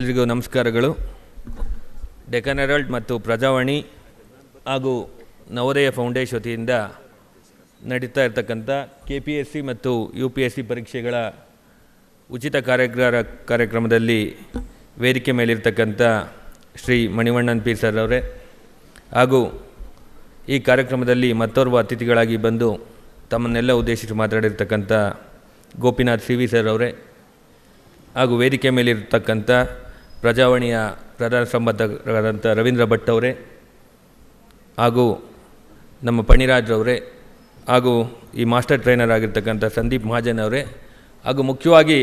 ಎಲ್ರಿಗೂ ನಮಸ್ಕಾರಗಳು. ಡೆಕ್ಕನ್ ಹೆರಾಲ್ಡ್ ಮತ್ತು ಪ್ರಜಾವಾಣಿ ಹಾಗೂ ನವೋದಯ ಫೌಂಡೇಶನ್ ವತಿಯಿಂದ ನಡೀತಾ ಇರತಕ್ಕಂಥ KPSC ಮತ್ತು UPSC ಪರೀಕ್ಷೆಗಳ ಉಚಿತ ಕಾರ್ಯಕ್ರಮದಲ್ಲಿ ವೇದಿಕೆ ಮೇಲಿರ್ತಕ್ಕಂಥ ಶ್ರೀ ಮಣಿವಣ್ಣನ್ ಪಿ ಸರ್ ಅವರೇ ಹಾಗೂ ಈ ಕಾರ್ಯಕ್ರಮದಲ್ಲಿ ಮತ್ತೋರ್ವ ಅತಿಥಿಗಳಾಗಿ ಬಂದು ತಮ್ಮನ್ನೆಲ್ಲ ಉದ್ದೇಶಿಸಿ ಮಾತಾಡಿರ್ತಕ್ಕಂಥ ಗೋಪಿನಾಥ್ CV ಸರ್ ಅವರೇ ಹಾಗೂ ವೇದಿಕೆ ಮೇಲಿರ್ತಕ್ಕಂಥ ಪ್ರಜಾವಾಣಿಯ ಪ್ರಧಾನ ಸಂಪಾದಕರಾದಂಥ ರವೀಂದ್ರ ಭಟ್ ಅವರೇ ಹಾಗೂ ನಮ್ಮ ಪಣಿರಾಜ್ ಅವರೇ ಹಾಗೂ ಈ ಮಾಸ್ಟರ್ ಟ್ರೈನರ್ ಆಗಿರ್ತಕ್ಕಂಥ ಸಂದೀಪ್ ಮಹಾಜನ್ ಅವರೇ ಹಾಗೂ ಮುಖ್ಯವಾಗಿ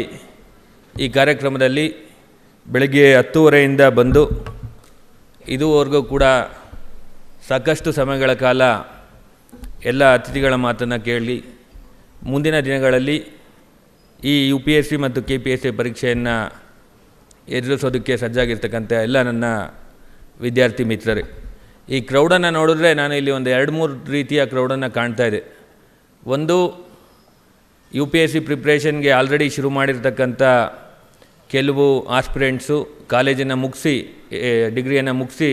ಈ ಕಾರ್ಯಕ್ರಮದಲ್ಲಿ ಬೆಳಗ್ಗೆ 10:30ಯಿಂದ ಬಂದು ಇದುವರೆಗೂ ಕೂಡ ಸಾಕಷ್ಟು ಸಮಯಗಳ ಕಾಲ ಎಲ್ಲ ಅತಿಥಿಗಳ ಮಾತನ್ನು ಕೇಳಿ ಮುಂದಿನ ದಿನಗಳಲ್ಲಿ ಈ UPSC ಮತ್ತು KPSC ಪರೀಕ್ಷೆಯನ್ನು ಎದುರಿಸೋದಕ್ಕೆ ಸಜ್ಜಾಗಿರ್ತಕ್ಕಂಥ ಎಲ್ಲ ನನ್ನ ವಿದ್ಯಾರ್ಥಿ ಮಿತ್ರರೇ, ಈ ಕ್ರೌಡನ್ನು ನೋಡಿದ್ರೆ ನಾನು ಇಲ್ಲಿ ಒಂದು 2-3 ರೀತಿಯ ಕ್ರೌಡನ್ನು ಕಾಣ್ತಾ ಇದೆ. ಒಂದು UPSC ಪ್ರಿಪ್ರೇಷನ್ಗೆ ಆಲ್ರೆಡಿ ಶುರು ಮಾಡಿರ್ತಕ್ಕಂಥ ಕೆಲವು ಆಸ್ಪಿರೆಂಟ್ಸು ಕಾಲೇಜನ್ನು ಮುಗಿಸಿ ಡಿಗ್ರಿಯನ್ನು ಮುಗಿಸಿ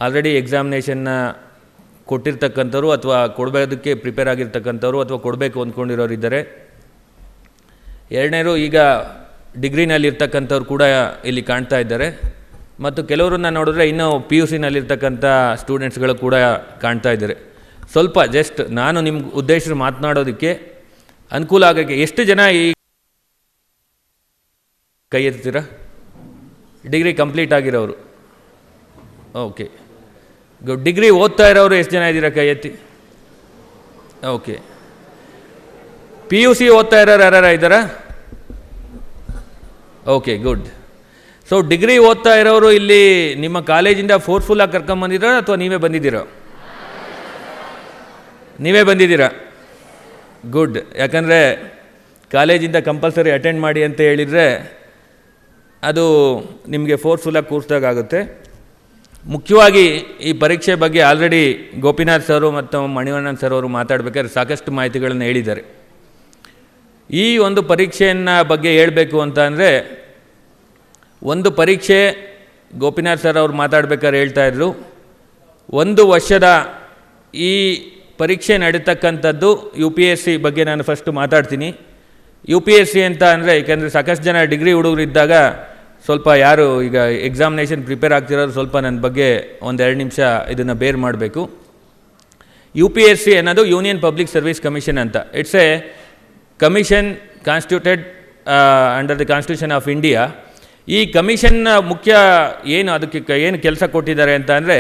ಆಲ್ರೆಡಿ ಎಕ್ಸಾಮಿನೇಷನ್ನ ಕೊಟ್ಟಿರ್ತಕ್ಕಂಥವ್ರು ಅಥವಾ ಕೊಡಬೇಕಕ್ಕೆ ಪ್ರಿಪೇರ್ ಆಗಿರ್ತಕ್ಕಂಥವ್ರು ಅಥವಾ ಕೊಡಬೇಕು ಅಂದ್ಕೊಂಡಿರೋರು ಇದ್ದಾರೆ. ಎರಡನೇರು ಈಗ ಡಿಗ್ರಿನಲ್ಲಿರ್ತಕ್ಕಂಥವ್ರು ಕೂಡ ಇಲ್ಲಿ ಕಾಣ್ತಾ ಇದ್ದಾರೆ ಮತ್ತು ಕೆಲವರನ್ನ ನೋಡಿದ್ರೆ ಇನ್ನೂ PUCನಲ್ಲಿರ್ತಕ್ಕಂಥ ಸ್ಟೂಡೆಂಟ್ಸ್ಗಳು ಕೂಡ ಕಾಣ್ತಾ ಇದ್ದಾರೆ. ಸ್ವಲ್ಪ ಜಸ್ಟ್ ನಾನು ನಿಮ್ಗೆ ಉದ್ದೇಶ ಮಾತನಾಡೋದಕ್ಕೆ ಅನುಕೂಲ ಆಗೋಕ್ಕೆ ಎಷ್ಟು ಜನ ಈ ಕೈ ಎತ್ತೀರಾ? ಡಿಗ್ರಿ ಕಂಪ್ಲೀಟ್ ಆಗಿರೋರು. Okay good. ಡಿಗ್ರಿ ಓದ್ತಾ ಇರೋರು ಎಷ್ಟು ಜನ ಇದ್ದೀರಾ? ಕೈ ಎತ್ತಿ. ಓಕೆ. PUC ಓದ್ತಾ ಇರೋರು ಯಾರು ಇದ್ದಾರಾ? Okay good. ಸೊ ಡಿಗ್ರಿ ಓದ್ತಾ ಇರೋರು ಇಲ್ಲಿ ನಿಮ್ಮ ಕಾಲೇಜಿಂದ ಫೋರ್ಸ್ಫುಲ್ಲಾಗಿ ಕರ್ಕೊಂಬಂದಿದ್ದೀರಾ ಅಥವಾ ನೀವೇ ಬಂದಿದ್ದೀರಾ? ನೀವೇ ಬಂದಿದ್ದೀರಾ. ಗುಡ್. ಯಾಕಂದರೆ ಕಾಲೇಜಿಂದ ಕಂಪಲ್ಸರಿ ಅಟೆಂಡ್ ಮಾಡಿ ಅಂತ ಹೇಳಿದರೆ ಅದು ನಿಮಗೆ ಫೋರ್ಸ್ಫುಲ್ಲಾಗಿ ಕೂರಿಸ್ದಾಗುತ್ತೆ. ಮುಖ್ಯವಾಗಿ ಈ ಪರೀಕ್ಷೆ ಬಗ್ಗೆ ಆಲ್ರೆಡಿ ಗೋಪಿನಾಥ್ ಸರು ಮತ್ತು ಮಣಿವಣ್ಣನ್ ಸರ್ ಅವರು ಮಾತಾಡಬೇಕಾದ್ರೆ ಸಾಕಷ್ಟು ಮಾಹಿತಿಗಳನ್ನು ಹೇಳಿದ್ದಾರೆ. ಈ ಒಂದು ಪರೀಕ್ಷೆಯನ್ನು ಬಗ್ಗೆ ಹೇಳಬೇಕು ಅಂತ ಅಂದರೆ, ಒಂದು ಪರೀಕ್ಷೆ ಗೋಪಿನಾಥ್ ಸರ್ ಅವರು ಮಾತಾಡ್ಬೇಕಾದ್ರೆ ಹೇಳ್ತಾಯಿದ್ರು, 1 ವರ್ಷದ ಈ ಪರೀಕ್ಷೆ ನಡೀತಕ್ಕಂಥದ್ದು UPSC ಬಗ್ಗೆ ನಾನು ಫಸ್ಟು ಮಾತಾಡ್ತೀನಿ. UPSC ಅಂತ ಅಂದರೆ ಏಕೆಂದರೆ ಸಾಕಷ್ಟು ಜನ ಡಿಗ್ರಿ ಹುಡುಗರು ಇದ್ದಾಗ ಸ್ವಲ್ಪ ಯಾರು ಈಗ ಎಕ್ಸಾಮಿನೇಷನ್ ಪ್ರಿಪೇರ್ ಆಗ್ತಿರೋರು ಸ್ವಲ್ಪ ನನ್ನ ಬಗ್ಗೆ 1-2 ನಿಮಿಷ ಇದನ್ನು ಬೇರ್ ಮಾಡಬೇಕು. UPSC ಅನ್ನೋದು ಯೂನಿಯನ್ ಪಬ್ಲಿಕ್ ಸರ್ವಿಸ್ ಕಮಿಷನ್ ಅಂತ. It's A commission constituted under the constitution of India. ಈ ಕಮಿಷನ್ನ ಮುಖ್ಯ ಅದಕ್ಕೆ ಏನು ಕೆಲಸ ಕೊಟ್ಟಿದ್ದಾರೆ ಅಂತ ಅಂದರೆ,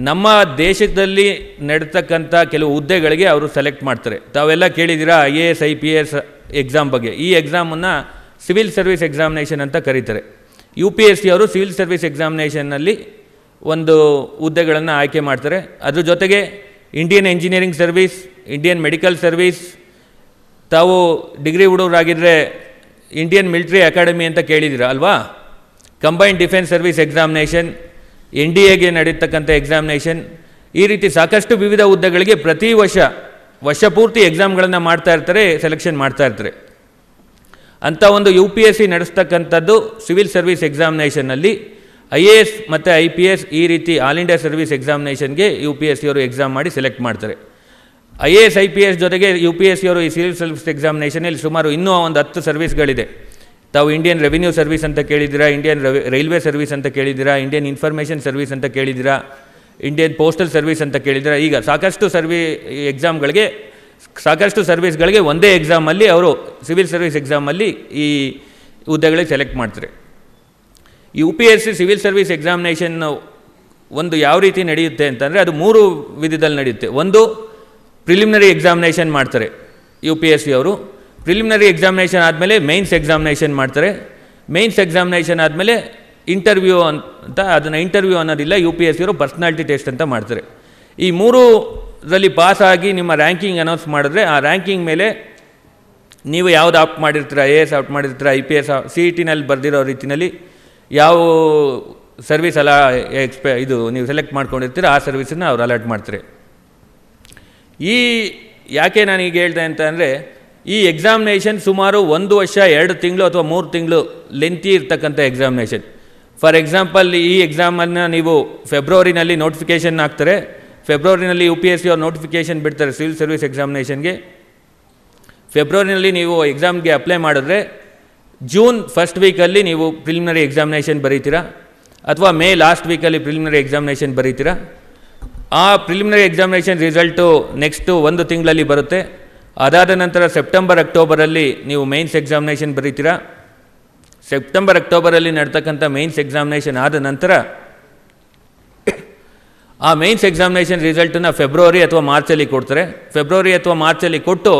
ನಮ್ಮ ದೇಶದಲ್ಲಿ ನಡೀತಕ್ಕಂಥ ಕೆಲವು ಹುದ್ದೆಗಳಿಗೆ ಅವರು ಸೆಲೆಕ್ಟ್ ಮಾಡ್ತಾರೆ. ತಾವೆಲ್ಲ ಕೇಳಿದ್ದೀರಾ IAS IPS ಎಕ್ಸಾಮ್ ಬಗ್ಗೆ. ಈ ಎಕ್ಸಾಮನ್ನು ಸಿವಿಲ್ ಸರ್ವಿಸ್ ಎಕ್ಸಾಮಿನೇಷನ್ ಅಂತ ಕರೀತಾರೆ. UPSC ಅವರು ಸಿವಿಲ್ ಸರ್ವಿಸ್ ಎಕ್ಸಾಮಿನೇಷನ್ನಲ್ಲಿ ಒಂದು ಹುದ್ದೆಗಳನ್ನು ಆಯ್ಕೆ ಮಾಡ್ತಾರೆ. ಅದ್ರ ಜೊತೆಗೆ Indian engineering service, Indian medical service, ತಾವು ಡಿಗ್ರಿ ಹುಡುಗರಾಗಿದ್ದರೆ ಇಂಡಿಯನ್ ಮಿಲಿಟ್ರಿ ಅಕಾಡೆಮಿ ಅಂತ ಕೇಳಿದ್ದೀರಾ ಅಲ್ವಾ? ಕಂಬೈನ್ಡ್ ಡಿಫೆನ್ಸ್ ಸರ್ವಿಸ್ ಎಕ್ಸಾಮಿನೇಷನ್, NDAಗೆ ನಡೀತಕ್ಕಂಥ ಎಕ್ಸಾಮಿನೇಷನ್, ಈ ರೀತಿ ಸಾಕಷ್ಟು ವಿವಿಧ ಹುದ್ದೆಗಳಿಗೆ ಪ್ರತಿ ವರ್ಷ ಪೂರ್ತಿ ಎಕ್ಸಾಮ್ಗಳನ್ನು ಮಾಡ್ತಾ ಇರ್ತಾರೆ, ಸೆಲೆಕ್ಷನ್ ಮಾಡ್ತಾ ಇರ್ತಾರೆ. ಅಂಥ ಒಂದು UPSC ನಡೆಸ್ತಕ್ಕಂಥದ್ದು ಸಿವಿಲ್ ಸರ್ವಿಸ್ ಎಕ್ಸಾಮಿನೇಷನ್ನಲ್ಲಿ IAS ಮತ್ತು IPS ಈ ರೀತಿ ಆಲ್ ಇಂಡಿಯಾ ಸರ್ವಿಸ್ ಎಕ್ಸಾಮಿನೇಷನ್ಗೆ UPSC ಅವರು ಎಕ್ಸಾಮ್ ಮಾಡಿ ಸೆಲೆಕ್ಟ್ ಮಾಡ್ತಾರೆ. IAS IPS ಜೊತೆಗೆ UPSC ಅವರು ಈ ಸಿವಿಲ್ ಸರ್ವಿಸ್ ಎಕ್ಸಾಮಿನೇಷನಲ್ಲಿ ಸುಮಾರು ಇನ್ನೂ ಒಂದು 10 ಸರ್ವಿಸ್ಗಳಿದೆ. ತಾವು ಇಂಡಿಯನ್ ರೆವಿನ್ಯೂ ಸರ್ವಿಸ್ ಅಂತ ಕೇಳಿದ್ದೀರಾ, ಇಂಡಿಯನ್ ರೈಲ್ವೆ ಸರ್ವಿಸ್ ಅಂತ ಕೇಳಿದ್ದೀರಾ, ಇಂಡಿಯನ್ ಇನ್ಫಾರ್ಮೇಷನ್ ಸರ್ವಿಸ್ ಅಂತ ಕೇಳಿದ್ದೀರಾ, ಇಂಡಿಯನ್ ಪೋಸ್ಟಲ್ ಸರ್ವಿಸ್ ಅಂತ ಕೇಳಿದ್ದೀರಾ. ಈಗ ಸಾಕಷ್ಟು ಸಾಕಷ್ಟು ಸರ್ವಿಸ್ಗಳಿಗೆ ಒಂದೇ ಎಕ್ಸಾಮಲ್ಲಿ ಅವರು ಸಿವಿಲ್ ಸರ್ವಿಸ್ ಎಕ್ಸಾಮಲ್ಲಿ ಈ ಹುದ್ದೆಗಳಿಗೆ ಸೆಲೆಕ್ಟ್ ಮಾಡ್ತಾರೆ. ಈ UPSC ಸಿವಿಲ್ ಸರ್ವಿಸ್ ಎಕ್ಸಾಮಿನೇಷನ್ ಒಂದು ಯಾವ ರೀತಿ ನಡೆಯುತ್ತೆ ಅಂತಂದರೆ, ಅದು 3 ವಿಧದಲ್ಲಿ ನಡೆಯುತ್ತೆ. ಒಂದು ಪ್ರಿಲಿಮಿನರಿ ಎಕ್ಸಾಮಿನೇಷನ್ ಮಾಡ್ತಾರೆ UPSC ಅವರು. ಪ್ರಿಲಿಮಿನರಿ ಎಕ್ಸಾಮಿನೇಷನ್ ಆದಮೇಲೆ ಮೇನ್ಸ್ ಎಕ್ಸಾಮಿನೇಷನ್ ಮಾಡ್ತಾರೆ. ಮೇನ್ಸ್ ಎಕ್ಸಾಮಿನೇಷನ್ ಆದಮೇಲೆ ಇಂಟರ್ವ್ಯೂ ಅಂತ, ಅದನ್ನು ಇಂಟರ್ವ್ಯೂ ಅನ್ನೋದಿಲ್ಲ, UPSC ಅವರು ಪರ್ಸ್ನಾಲಿಟಿ ಟೆಸ್ಟ್ ಅಂತ ಮಾಡ್ತಾರೆ. ಈ 3ರಲ್ಲಿ ಪಾಸಾಗಿ ನಿಮ್ಮ ರ್ಯಾಂಕಿಂಗ್ ಅನೌನ್ಸ್ ಮಾಡಿದ್ರೆ ಆ ರ್ಯಾಂಕಿಂಗ್ ಮೇಲೆ ನೀವು ಯಾವುದು ಆಪ್ಟ್ ಮಾಡಿರ್ತೀರ, IAS ಆಪ್ಟ್ ಮಾಡಿರ್ತೀರ, IPS CETನಲ್ಲಿ ಬರೆದಿರೋ ರೀತಿಯಲ್ಲಿ ಯಾವ ಸರ್ವಿಸ್ ಇದು ನೀವು ಸೆಲೆಕ್ಟ್ ಮಾಡ್ಕೊಂಡಿರ್ತೀರ ಆ ಸರ್ವಿಸನ್ನು ಅವ್ರು ಅಲಾಟ್ ಮಾಡ್ತಾರೆ. ಯಾಕೆ ನಾನೀಗ ಹೇಳ್ದೆ ಅಂತ ಅಂದರೆ, ಈ ಎಕ್ಸಾಮಿನೇಷನ್ ಸುಮಾರು 1 ವರ್ಷ 2 ತಿಂಗಳು ಅಥವಾ 3 ತಿಂಗಳು ಲೆಂತಿ ಇರ್ತಕ್ಕಂಥ ಎಕ್ಸಾಮಿನೇಷನ್. ಫಾರ್ ಎಕ್ಸಾಂಪಲ್ ಈ ಎಕ್ಸಾಮನ್ನು ನೀವು ಫೆಬ್ರವರಿನಲ್ಲಿ ನೋಟಿಫಿಕೇಷನ್ ಹಾಕ್ತಾರೆ, ಫೆಬ್ರವರಿನಲ್ಲಿ UPSC ಅವ್ರು ನೋಟಿಫಿಕೇಷನ್ ಬಿಡ್ತಾರೆ ಸಿವಿಲ್ ಸರ್ವಿಸ್ ಎಕ್ಸಾಮಿನೇಷನ್ಗೆ. ಫೆಬ್ರವರಿನಲ್ಲಿ ನೀವು ಎಕ್ಸಾಮ್ಗೆ ಅಪ್ಲೈ ಮಾಡಿದ್ರೆ ಜೂನ್ ಫಸ್ಟ್ ವೀಕಲ್ಲಿ ನೀವು ಪ್ರಿಲಿಮಿನರಿ ಎಕ್ಸಾಮಿನೇಷನ್ ಬರೀತೀರಾ, ಅಥವಾ ಮೇ ಲಾಸ್ಟ್ ವೀಕಲ್ಲಿ ಪ್ರಿಲಿಮಿನರಿ ಎಕ್ಸಾಮಿನೇಷನ್ ಬರೀತೀರಾ. ಆ ಪ್ರಿಲಿಮಿನರಿ ಎಕ್ಸಾಮಿನೇಷನ್ ರಿಸಲ್ಟು ನೆಕ್ಸ್ಟು 1 ತಿಂಗಳಲ್ಲಿ ಬರುತ್ತೆ. ಅದಾದ ನಂತರ ಸೆಪ್ಟೆಂಬರ್ ಅಕ್ಟೋಬರಲ್ಲಿ ನೀವು ಮೇನ್ಸ್ ಎಕ್ಸಾಮಿನೇಷನ್ ಬರೀತೀರಾ. ಸೆಪ್ಟೆಂಬರ್ ಅಕ್ಟೋಬರಲ್ಲಿ ನಡ್ತಕ್ಕಂಥ ಮೇನ್ಸ್ ಎಕ್ಸಾಮಿನೇಷನ್ ಆದ ನಂತರ ಆ ಮೇನ್ಸ್ ಎಕ್ಸಾಮಿನೇಷನ್ ರಿಸಲ್ಟನ್ನು ಫೆಬ್ರವರಿ ಅಥವಾ ಮಾರ್ಚಲ್ಲಿ ಕೊಡ್ತಾರೆ. ಫೆಬ್ರವರಿ ಅಥವಾ ಮಾರ್ಚಲ್ಲಿ ಕೊಟ್ಟು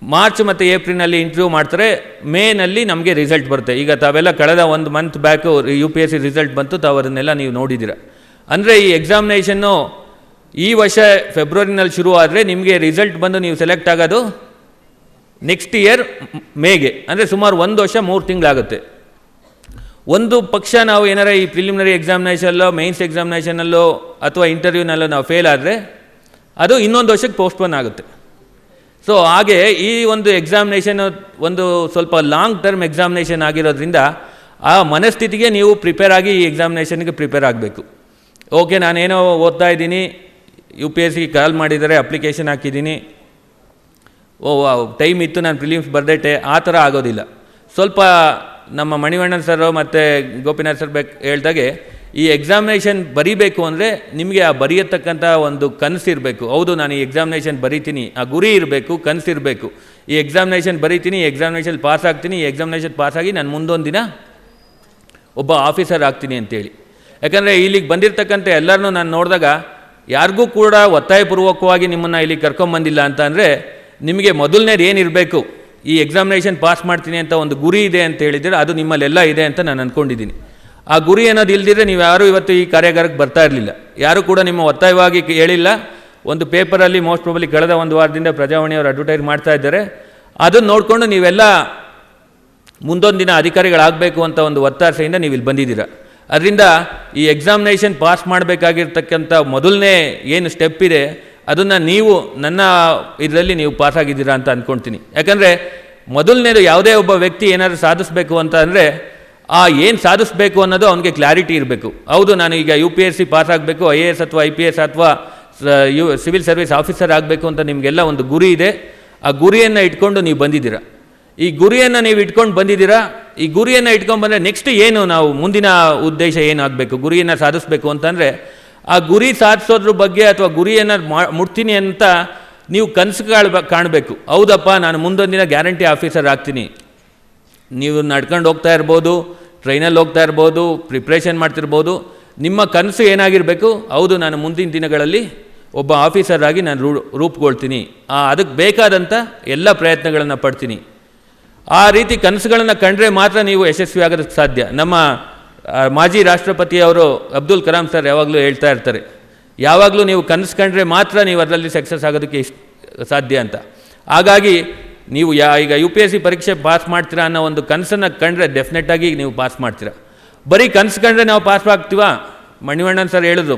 ಮಾರ್ಚ್ ಮತ್ತು ಏಪ್ರಿಲ್ನಲ್ಲಿ ಇಂಟರ್ವ್ಯೂ ಮಾಡ್ತಾರೆ. ಮೇನಲ್ಲಿ ನಮಗೆ ರಿಸಲ್ಟ್ ಬರುತ್ತೆ. ಈಗ ತಾವೆಲ್ಲ ಕಳೆದ 1 ಮಂತ್ ಬ್ಯಾಕು UPSC ರಿಸಲ್ಟ್ ಬಂತು, ತಾವು ಅದನ್ನೆಲ್ಲ ನೀವು ನೋಡಿದ್ದೀರ. ಅಂದರೆ ಈ ಎಕ್ಸಾಮಿನೇಷನ್ನು ಈ ವರ್ಷ ಫೆಬ್ರವರಿನಲ್ಲಿ ಶುರು ಆದರೆ ನಿಮಗೆ ರಿಸಲ್ಟ್ ಬಂದು ನೀವು ಸೆಲೆಕ್ಟ್ ಆಗೋದು ನೆಕ್ಸ್ಟ್ ಇಯರ್ ಮೇಗೆ, ಅಂದರೆ ಸುಮಾರು 1 ವರ್ಷ 3 ತಿಂಗಳಾಗುತ್ತೆ. ಒಂದು ಪಕ್ಷ ನಾವು ಏನಾರ ಈ ಪ್ರಿಲಿಮಿನರಿ ಎಕ್ಸಾಮಿನೇಷನಲ್ಲೋ ಮೇನ್ಸ್ ಎಕ್ಸಾಮಿನೇಷನಲ್ಲೋ ಅಥವಾ ಇಂಟರ್ವ್ಯೂನಲ್ಲೋ ನಾವು ಫೇಲ್ ಆದರೆ ಅದು ಇನ್ನೊಂದು ವರ್ಷಕ್ಕೆ ಪೋಸ್ಟ್ಪೋನ್ ಆಗುತ್ತೆ. ಸೊ ಹಾಗೆ ಈ ಒಂದು ಎಕ್ಸಾಮಿನೇಷನ್ ಒಂದು ಸ್ವಲ್ಪ ಲಾಂಗ್ ಟರ್ಮ್ ಎಕ್ಸಾಮಿನೇಷನ್ ಆಗಿರೋದ್ರಿಂದ ಆ ಮನಸ್ಥಿತಿಗೆ ನೀವು ಪ್ರಿಪೇರ್ ಆಗಿ ಈ ಎಕ್ಸಾಮಿನೇಷನ್ಗೆ ಪ್ರಿಪೇರ್ ಆಗಬೇಕು. ಓಕೆ, ನಾನೇನೋ ಓದ್ತಾ ಇದ್ದೀನಿ, UPSC ಕಾಲ್ ಮಾಡಿದ್ದಾರೆ, ಅಪ್ಲಿಕೇಶನ್ ಹಾಕಿದ್ದೀನಿ, ಟೈಮ್ ಇತ್ತು, ನಾನು ಪ್ರಿಲಿಮ್ಸ್ ಬರ್ದೇಟೆ, ಆ ಥರ ಆಗೋದಿಲ್ಲ. ಸ್ವಲ್ಪ ನಮ್ಮ ಮಣಿವಣ್ಣನ್ ಸರ್ ಮತ್ತು ಗೋಪಿನಾಥ್ ಸರ್ ಹೇಳ್ದಾಗೆ ಈ ಎಕ್ಸಾಮಿನೇಷನ್ ಬರೀಬೇಕು ಅಂದರೆ ನಿಮಗೆ ಆ ಬರೆಯತಕ್ಕಂಥ ಒಂದು ಕನಸಿರಬೇಕು. ಹೌದು, ನಾನು ಈ ಎಕ್ಸಾಮಿನೇಷನ್ ಬರೀತೀನಿ, ಆ ಗುರಿ ಇರಬೇಕು, ಕನಸಿರಬೇಕು. ಈ ಎಕ್ಸಾಮಿನೇಷನ್ ಬರೀತೀನಿ, ಈ ಎಕ್ಸಾಮಿನೇಷನ್ ಪಾಸ್ ಆಗ್ತೀನಿ, ಈ ಎಕ್ಸಾಮಿನೇಷನ್ ಪಾಸಾಗಿ ನಾನು ಮುಂದೊಂದು ದಿನ ಒಬ್ಬ ಆಫೀಸರ್ ಆಗ್ತೀನಿ ಅಂತೇಳಿ. ಯಾಕಂದರೆ ಇಲ್ಲಿಗೆ ಬಂದಿರತಕ್ಕಂಥ ಎಲ್ಲರನ್ನೂ ನಾನು ನೋಡಿದಾಗ ಯಾರಿಗೂ ಕೂಡ ಒತ್ತಾಯಪೂರ್ವಕವಾಗಿ ನಿಮ್ಮನ್ನು ಇಲ್ಲಿಗೆ ಕರ್ಕೊಂಬಂದಿಲ್ಲ ಅಂತ ಅಂದರೆ ನಿಮಗೆ ಮೊದಲನೇದು ಏನಿರಬೇಕು, ಈ ಎಕ್ಸಾಮಿನೇಷನ್ ಪಾಸ್ ಮಾಡ್ತೀನಿ ಅಂತ ಒಂದು ಗುರಿ ಇದೆ ಅಂತ ಹೇಳಿದರೆ ಅದು ನಿಮ್ಮಲ್ಲೆಲ್ಲ ಇದೆ ಅಂತ ನಾನು ಅಂದ್ಕೊಂಡಿದ್ದೀನಿ. ಆ ಗುರಿ ಅನ್ನೋದು ಇಲ್ದಿದ್ರೆ ನೀವು ಯಾರೂ ಇವತ್ತು ಈ ಕಾರ್ಯಾಗಾರಕ್ಕೆ ಬರ್ತಾ ಇರಲಿಲ್ಲ. ಯಾರೂ ಕೂಡ ನಿಮ್ಮ ಒತ್ತಾಯವಾಗಿ ಹೇಳಿಲ್ಲ. ಒಂದು ಪೇಪರಲ್ಲಿ ಮೋಸ್ಟ್ ಪ್ರಾಬಲಿ ಕಳೆದ 1 ವಾರದಿಂದ ಪ್ರಜಾವಾಣಿಯವರು ಅಡ್ವರ್ಟೈಸ್ ಮಾಡ್ತಾ ಇದ್ದಾರೆ. ಅದನ್ನು ನೋಡಿಕೊಂಡು ನೀವೆಲ್ಲ ಮುಂದೊಂದು ದಿನ ಅಧಿಕಾರಿಗಳಾಗಬೇಕು ಅಂತ ಒಂದು ಒತ್ತಾಸೆಯಿಂದ ನೀವು ಇಲ್ಲಿ ಬಂದಿದ್ದೀರ. ಅದರಿಂದ ಈ ಎಕ್ಸಾಮಿನೇಷನ್ ಪಾಸ್ ಮಾಡಬೇಕಾಗಿರ್ತಕ್ಕಂಥ ಮೊದಲನೇ ಏನು ಸ್ಟೆಪ್ ಇದೆ ಅದನ್ನು ನೀವು ನನ್ನ ಇದರಲ್ಲಿ ನೀವು ಪಾಸಾಗಿದ್ದೀರಾ ಅಂತ ಅಂದ್ಕೊಳ್ತೀನಿ. ಯಾಕಂದರೆ ಮೊದಲನೇದು ಯಾವುದೇ ಒಬ್ಬ ವ್ಯಕ್ತಿ ಏನಾದರೂ ಸಾಧಿಸಬೇಕು ಅಂತ ಅಂದರೆ ಏನು ಸಾಧಿಸಬೇಕು ಅನ್ನೋದು ಅವನಿಗೆ ಕ್ಲಾರಿಟಿ ಇರಬೇಕು. ಹೌದು, ನಾನು ಈಗ UPSC ಪಾಸ್ ಆಗಬೇಕು, IAS ಅಥವಾ IPS ಅಥವಾ ಸಿವಿಲ್ ಸರ್ವಿಸ್ ಆಫೀಸರ್ ಆಗಬೇಕು ಅಂತ ನಿಮಗೆಲ್ಲ ಒಂದು ಗುರಿ ಇದೆ. ಆ ಗುರಿಯನ್ನು ಇಟ್ಕೊಂಡು ನೀವು ಬಂದಿದ್ದೀರಾ. ಈ ಗುರಿಯನ್ನು ನೀವು ಇಟ್ಕೊಂಡು ಬಂದಿದ್ದೀರಾ. ಈ ಗುರಿಯನ್ನು ಇಟ್ಕೊಂಡು ಬಂದರೆ ನೆಕ್ಸ್ಟ್ ಏನು ನಾವು ಮುಂದಿನ ಉದ್ದೇಶ ಏನಾಗಬೇಕು, ಗುರಿಯನ್ನು ಸಾಧಿಸಬೇಕು ಅಂತಂದರೆ ಆ ಗುರಿ ಸಾಧಿಸೋದ್ರ ಬಗ್ಗೆ ಅಥವಾ ಗುರಿಯನ್ನು ಮುಟ್ತೀನಿ ಅಂತ ನೀವು ಕನಸು ಕಾಣಬೇಕು. ಹೌದಪ್ಪ, ನಾನು ಮುಂದೊಂದು ದಿನ ಗ್ಯಾರಂಟಿ ಆಫೀಸರ್ ಆಗ್ತೀನಿ. ನೀವು ನಡ್ಕೊಂಡು ಹೋಗ್ತಾ ಇರ್ಬೋದು, ಟ್ರೈನಲ್ಲಿ ಹೋಗ್ತಾ ಇರ್ಬೋದು, ಪ್ರಿಪ್ರೇಷನ್ ಮಾಡ್ತಿರ್ಬೋದು. ನಿಮ್ಮ ಕನಸು ಏನಾಗಿರಬೇಕು, ಹೌದು ನಾನು ಮುಂದಿನ ದಿನಗಳಲ್ಲಿ ಒಬ್ಬ ಆಫೀಸರ್ ಆಗಿ ನಾನು ರೂಪುಗೊಳ್ತೀನಿ, ಅದಕ್ಕೆ ಬೇಕಾದಂಥ ಎಲ್ಲ ಪ್ರಯತ್ನಗಳನ್ನು ಪಡ್ತೀನಿ. ಆ ರೀತಿ ಕನಸುಗಳನ್ನು ಕಂಡ್ರೆ ಮಾತ್ರ ನೀವು ಯಶಸ್ವಿ ಆಗೋದಕ್ಕೆ ಸಾಧ್ಯ. ನಮ್ಮ ಮಾಜಿ ರಾಷ್ಟ್ರಪತಿಯವರು ಅಬ್ದುಲ್ ಕಲಾಂ ಸರ್ ಯಾವಾಗಲೂ ಹೇಳ್ತಾ ಇರ್ತಾರೆ, ಯಾವಾಗಲೂ ನೀವು ಕನಸು ಕಂಡ್ರೆ ಮಾತ್ರ ನೀವು ಅದರಲ್ಲಿ ಸಕ್ಸಸ್ ಆಗೋದಕ್ಕೆ ಸಾಧ್ಯ ಅಂತ. ಹಾಗಾಗಿ ನೀವು ಈಗ UPSC ಪರೀಕ್ಷೆ ಪಾಸ್ ಮಾಡ್ತೀರಾ ಅನ್ನೋ ಒಂದು ಕನಸನ್ನು ಕಂಡ್ರೆ ಡೆಫಿನೆಟಾಗಿ ನೀವು ಪಾಸ್ ಮಾಡ್ತೀರಾ. ಬರೀ ಕನಸು ಕಂಡ್ರೆ ನಾವು ಪಾಸ್ ಆಗ್ತೀವಾ? ಮಣಿವಣ್ಣನ್ ಸರ್ ಹೇಳಿದ್ರು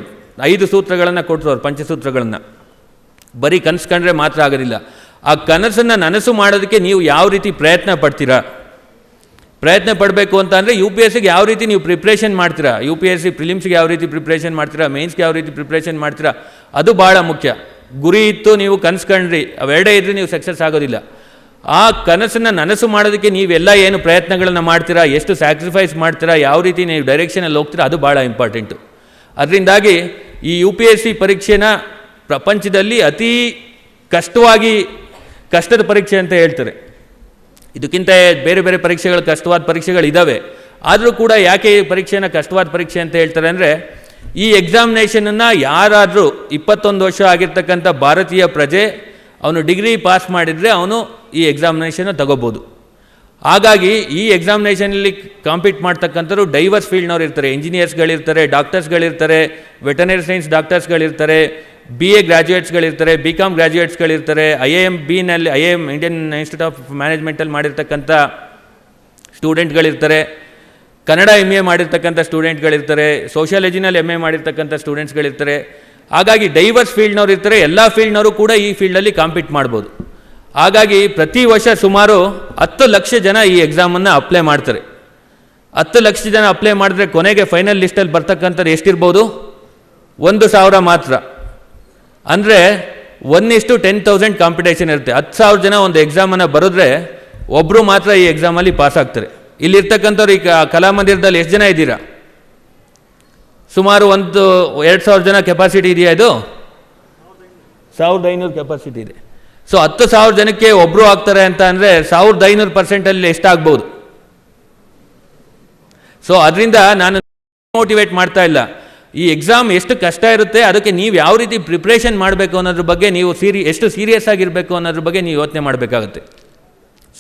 5 ಸೂತ್ರಗಳನ್ನು ಕೊಟ್ಟರು, ಅವ್ರು ಪಂಚಸೂತ್ರಗಳನ್ನು. ಬರೀ ಕನಸು ಕಂಡ್ರೆ ಮಾತ್ರ ಆಗೋದಿಲ್ಲ. ಆ ಕನಸನ್ನು ನನಸು ಮಾಡೋದಕ್ಕೆ ನೀವು ಯಾವ ರೀತಿ ಪ್ರಯತ್ನ ಪಡ್ತೀರಾ? ಪ್ರಯತ್ನ ಪಡಬೇಕು ಅಂತ ಅಂದರೆ UPSCಗೆ ಯಾವ ರೀತಿ ನೀವು ಪ್ರಿಪ್ರೇಷನ್ ಮಾಡ್ತೀರಾ, UPSC ಪ್ರಿಲಿಮ್ಸ್ಗೆ ಯಾವ ರೀತಿ ಪ್ರಿಪ್ರೇಷನ್ ಮಾಡ್ತೀರಾ, ಮೇನ್ಸ್ಗೆ ಯಾವ ರೀತಿ ಪ್ರಿಪ್ರೇಷನ್ ಮಾಡ್ತೀರಾ, ಅದು ಭಾಳ ಮುಖ್ಯ. ಗುರಿ ಇತ್ತು, ನೀವು ಕನಸು ಕಂಡ್ರಿ, ಅವೆರಡೇ ಇದ್ದರೆ ನೀವು ಸಕ್ಸಸ್ ಆಗೋದಿಲ್ಲ. ಆ ಕನಸನ್ನು ನನಸು ಮಾಡೋದಕ್ಕೆ ನೀವೆಲ್ಲ ಏನು ಪ್ರಯತ್ನಗಳನ್ನು ಮಾಡ್ತೀರಾ, ಎಷ್ಟು ಸ್ಯಾಕ್ರಿಫೈಸ್ ಮಾಡ್ತೀರಾ, ಯಾವ ರೀತಿ ನೀವು ಡೈರೆಕ್ಷನಲ್ಲಿ ಹೋಗ್ತೀರಾ, ಅದು ಭಾಳ ಇಂಪಾರ್ಟೆಂಟು. ಅದರಿಂದಾಗಿ ಈ UPSC ಪರೀಕ್ಷೆನ ಪ್ರಪಂಚದಲ್ಲಿ ಅತಿ ಕಷ್ಟದ ಪರೀಕ್ಷೆ ಅಂತ ಹೇಳ್ತಾರೆ. ಇದಕ್ಕಿಂತ ಬೇರೆ ಬೇರೆ ಪರೀಕ್ಷೆಗಳು, ಕಷ್ಟವಾದ ಪರೀಕ್ಷೆಗಳು ಇದ್ದಾವೆ. ಆದರೂ ಕೂಡ ಯಾಕೆ ಈ ಪರೀಕ್ಷೆನ ಕಷ್ಟವಾದ ಪರೀಕ್ಷೆ ಅಂತ ಹೇಳ್ತಾರೆ ಅಂದರೆ, ಈ ಎಕ್ಸಾಮಿನೇಷನನ್ನು ಯಾರಾದರೂ 21 ವರ್ಷ ಆಗಿರ್ತಕ್ಕಂಥ ಭಾರತೀಯ ಪ್ರಜೆ ಅವನು ಡಿಗ್ರಿ ಪಾಸ್ ಮಾಡಿದರೆ ಅವನು ಈ ಎಕ್ಸಾಮಿನೇಷನ್ನ ತಗೋಬೋದು. ಹಾಗಾಗಿ ಈ ಎಕ್ಸಾಮಿನೇಷನಲ್ಲಿ ಕಾಂಪೀಟ್ ಮಾಡ್ತಕ್ಕಂಥವ್ರು ಡೈವರ್ಸ್ ಫೀಲ್ಡ್ನವ್ರು ಇರ್ತಾರೆ. ಇಂಜಿನಿಯರ್ಸ್ಗಳಿರ್ತಾರೆ, ಡಾಕ್ಟರ್ಸ್ಗಳಿರ್ತಾರೆ, ವೆಟರ್ನರಿ ಸೈನ್ಸ್ ಡಾಕ್ಟರ್ಸ್ಗಳಿರ್ತಾರೆ, BA ಗ್ರ್ಯಾಜುಯೇಟ್ಸ್ಗಳಿರ್ತಾರೆ, BCom ಗ್ರ್ಯಾಜುಯೇಟ್ಸ್ಗಳಿರ್ತಾರೆ, IIM ಇಂಡಿಯನ್ ಇನ್ಸ್ಟಿಟ್ಯೂಟ್ ಆಫ್ ಮ್ಯಾನೇಜ್ಮೆಂಟಲ್ಲಿ ಮಾಡಿರ್ತಕ್ಕಂಥ ಸ್ಟೂಡೆಂಟ್ಗಳಿರ್ತಾರೆ, ಕನ್ನಡ MA ಮಾಡಿರ್ತಕ್ಕಂಥ ಸ್ಟೂಡೆಂಟ್ಗಳಿರ್ತಾರೆ, ಸೋಷಿಯಾಲಜಿನಲ್ಲಿ MA ಮಾಡಿರ್ತಕ್ಕಂಥ ಸ್ಟೂಡೆಂಟ್ಸ್ಗಳಿರ್ತಾರೆ. ಹಾಗಾಗಿ ಡೈವರ್ಸ್ ಫೀಲ್ಡ್ನವ್ರು ಇರ್ತಾರೆ. ಎಲ್ಲ ಫೀಲ್ಡ್ನವರು ಕೂಡ ಈ ಫೀಲ್ಡಲ್ಲಿ ಕಾಂಪೀಟ್ ಮಾಡ್ಬೋದು. ಹಾಗಾಗಿ ಪ್ರತಿ ವರ್ಷ ಸುಮಾರು 10 ಲಕ್ಷ ಜನ ಈ ಎಕ್ಸಾಮನ್ನು ಅಪ್ಲೈ ಮಾಡ್ತಾರೆ. 10 ಲಕ್ಷ ಜನ ಅಪ್ಲೈ ಮಾಡಿದ್ರೆ ಕೊನೆಗೆ ಫೈನಲ್ ಲಿಸ್ಟಲ್ಲಿ ಬರ್ತಕ್ಕಂಥದ್ದು ಎಷ್ಟಿರ್ಬೋದು? 1,000 ಮಾತ್ರ. ಅಂದರೆ 1:10,000 ಕಾಂಪಿಟೇಷನ್ ಇರುತ್ತೆ. 10,000 ಜನ ಒಂದು ಎಕ್ಸಾಮನ್ನು ಬರೆದ್ರೆ ಒಬ್ಬರು ಮಾತ್ರ ಈ ಎಕ್ಸಾಮಲ್ಲಿ ಪಾಸ್ ಆಗ್ತಾರೆ. ಇಲ್ಲಿರ್ತಕ್ಕಂಥವ್ರು ಈ ಕಲಾಮಂದಿರದಲ್ಲಿ ಎಷ್ಟು ಜನ ಇದ್ದೀರಾ? ಸುಮಾರು 2,000 ಜನ ಕೆಪಾಸಿಟಿ ಇದೆಯಾ? ಇದು 1,500 ಕೆಪಾಸಿಟಿ ಇದೆ. ಸೊ 10,000 ಜನಕ್ಕೆ ಒಬ್ಬರು ಆಗ್ತಾರೆ ಅಂತ ಅಂದರೆ 1,500% ಎಷ್ಟಾಗ್ಬೋದು? ಸೊ ಅದರಿಂದ ನಾನು ಮೋಟಿವೇಟ್ ಮಾಡ್ತಾ ಇಲ್ಲ. ಈ ಎಕ್ಸಾಮ್ ಎಷ್ಟು ಕಷ್ಟ ಇರುತ್ತೆ, ಅದಕ್ಕೆ ನೀವು ಯಾವ ರೀತಿ ಪ್ರಿಪ್ರೇಷನ್ ಮಾಡಬೇಕು ಅನ್ನೋದ್ರ ಬಗ್ಗೆ ನೀವು ಎಷ್ಟು ಸೀರಿಯಸ್ ಆಗಿರಬೇಕು ಅನ್ನೋದ್ರ ಬಗ್ಗೆ ನೀವು ಯೋಚನೆ ಮಾಡಬೇಕಾಗುತ್ತೆ.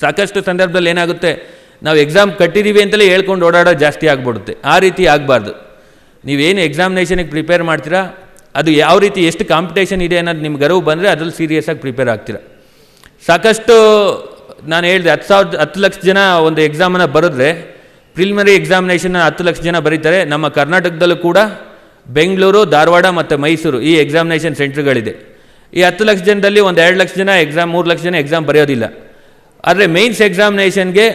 ಸಾಕಷ್ಟು ಸಂದರ್ಭದಲ್ಲಿ ಏನಾಗುತ್ತೆ, ನಾವು ಎಕ್ಸಾಮ್ ಕಟ್ಟಿದ್ದೀವಿ ಅಂತಲೇ ಹೇಳ್ಕೊಂಡು ಓಡಾಡೋದು ಜಾಸ್ತಿ ಆಗ್ಬಿಡುತ್ತೆ. ಆ ರೀತಿ ಆಗಬಾರ್ದು. ನೀವೇನು ಎಕ್ಸಾಮಿನೇಷನಿಗೆ ಪ್ರಿಪೇರ್ ಮಾಡ್ತೀರಾ, ಅದು ಯಾವ ರೀತಿ ಎಷ್ಟು ಕಾಂಪಿಟೇಷನ್ ಇದೆ ಅನ್ನೋದು ನಿಮ್ಗೆ ಅರಿವು ಬಂದರೆ ಅದ್ರಲ್ಲಿ ಸೀರಿಯಸ್ಸಾಗಿ ಪ್ರಿಪೇರ್ ಆಗ್ತೀರಾ. ಸಾಕಷ್ಟು ನಾನು ಹೇಳಿದೆ 10 ಲಕ್ಷ ಜನ ಒಂದು ಎಕ್ಸಾಮನ್ನು ಬರೆದ್ರೆ ಪ್ರಿಲಿಮಿನರಿ ಎಕ್ಸಾಮಿನೇಷನ್ನ 10 ಲಕ್ಷ ಜನ ಬರೀತಾರೆ. ನಮ್ಮ ಕರ್ನಾಟಕದಲ್ಲೂ ಕೂಡ ಬೆಂಗಳೂರು, ಧಾರವಾಡ ಮತ್ತು ಮೈಸೂರು ಈ ಎಕ್ಸಾಮಿನೇಷನ್ ಸೆಂಟ್ರ್ಗಳಿದೆ. ಈ 10 ಲಕ್ಷ ಜನದಲ್ಲಿ ಒಂದು 2 ಲಕ್ಷ ಜನ ಎಕ್ಸಾಮ್, 3 ಲಕ್ಷ ಜನ ಎಕ್ಸಾಮ್ ಬರೆಯೋದಿಲ್ಲ. ಆದರೆ ಮೇನ್ಸ್ ಎಕ್ಸಾಮಿನೇಷನ್ಗೆ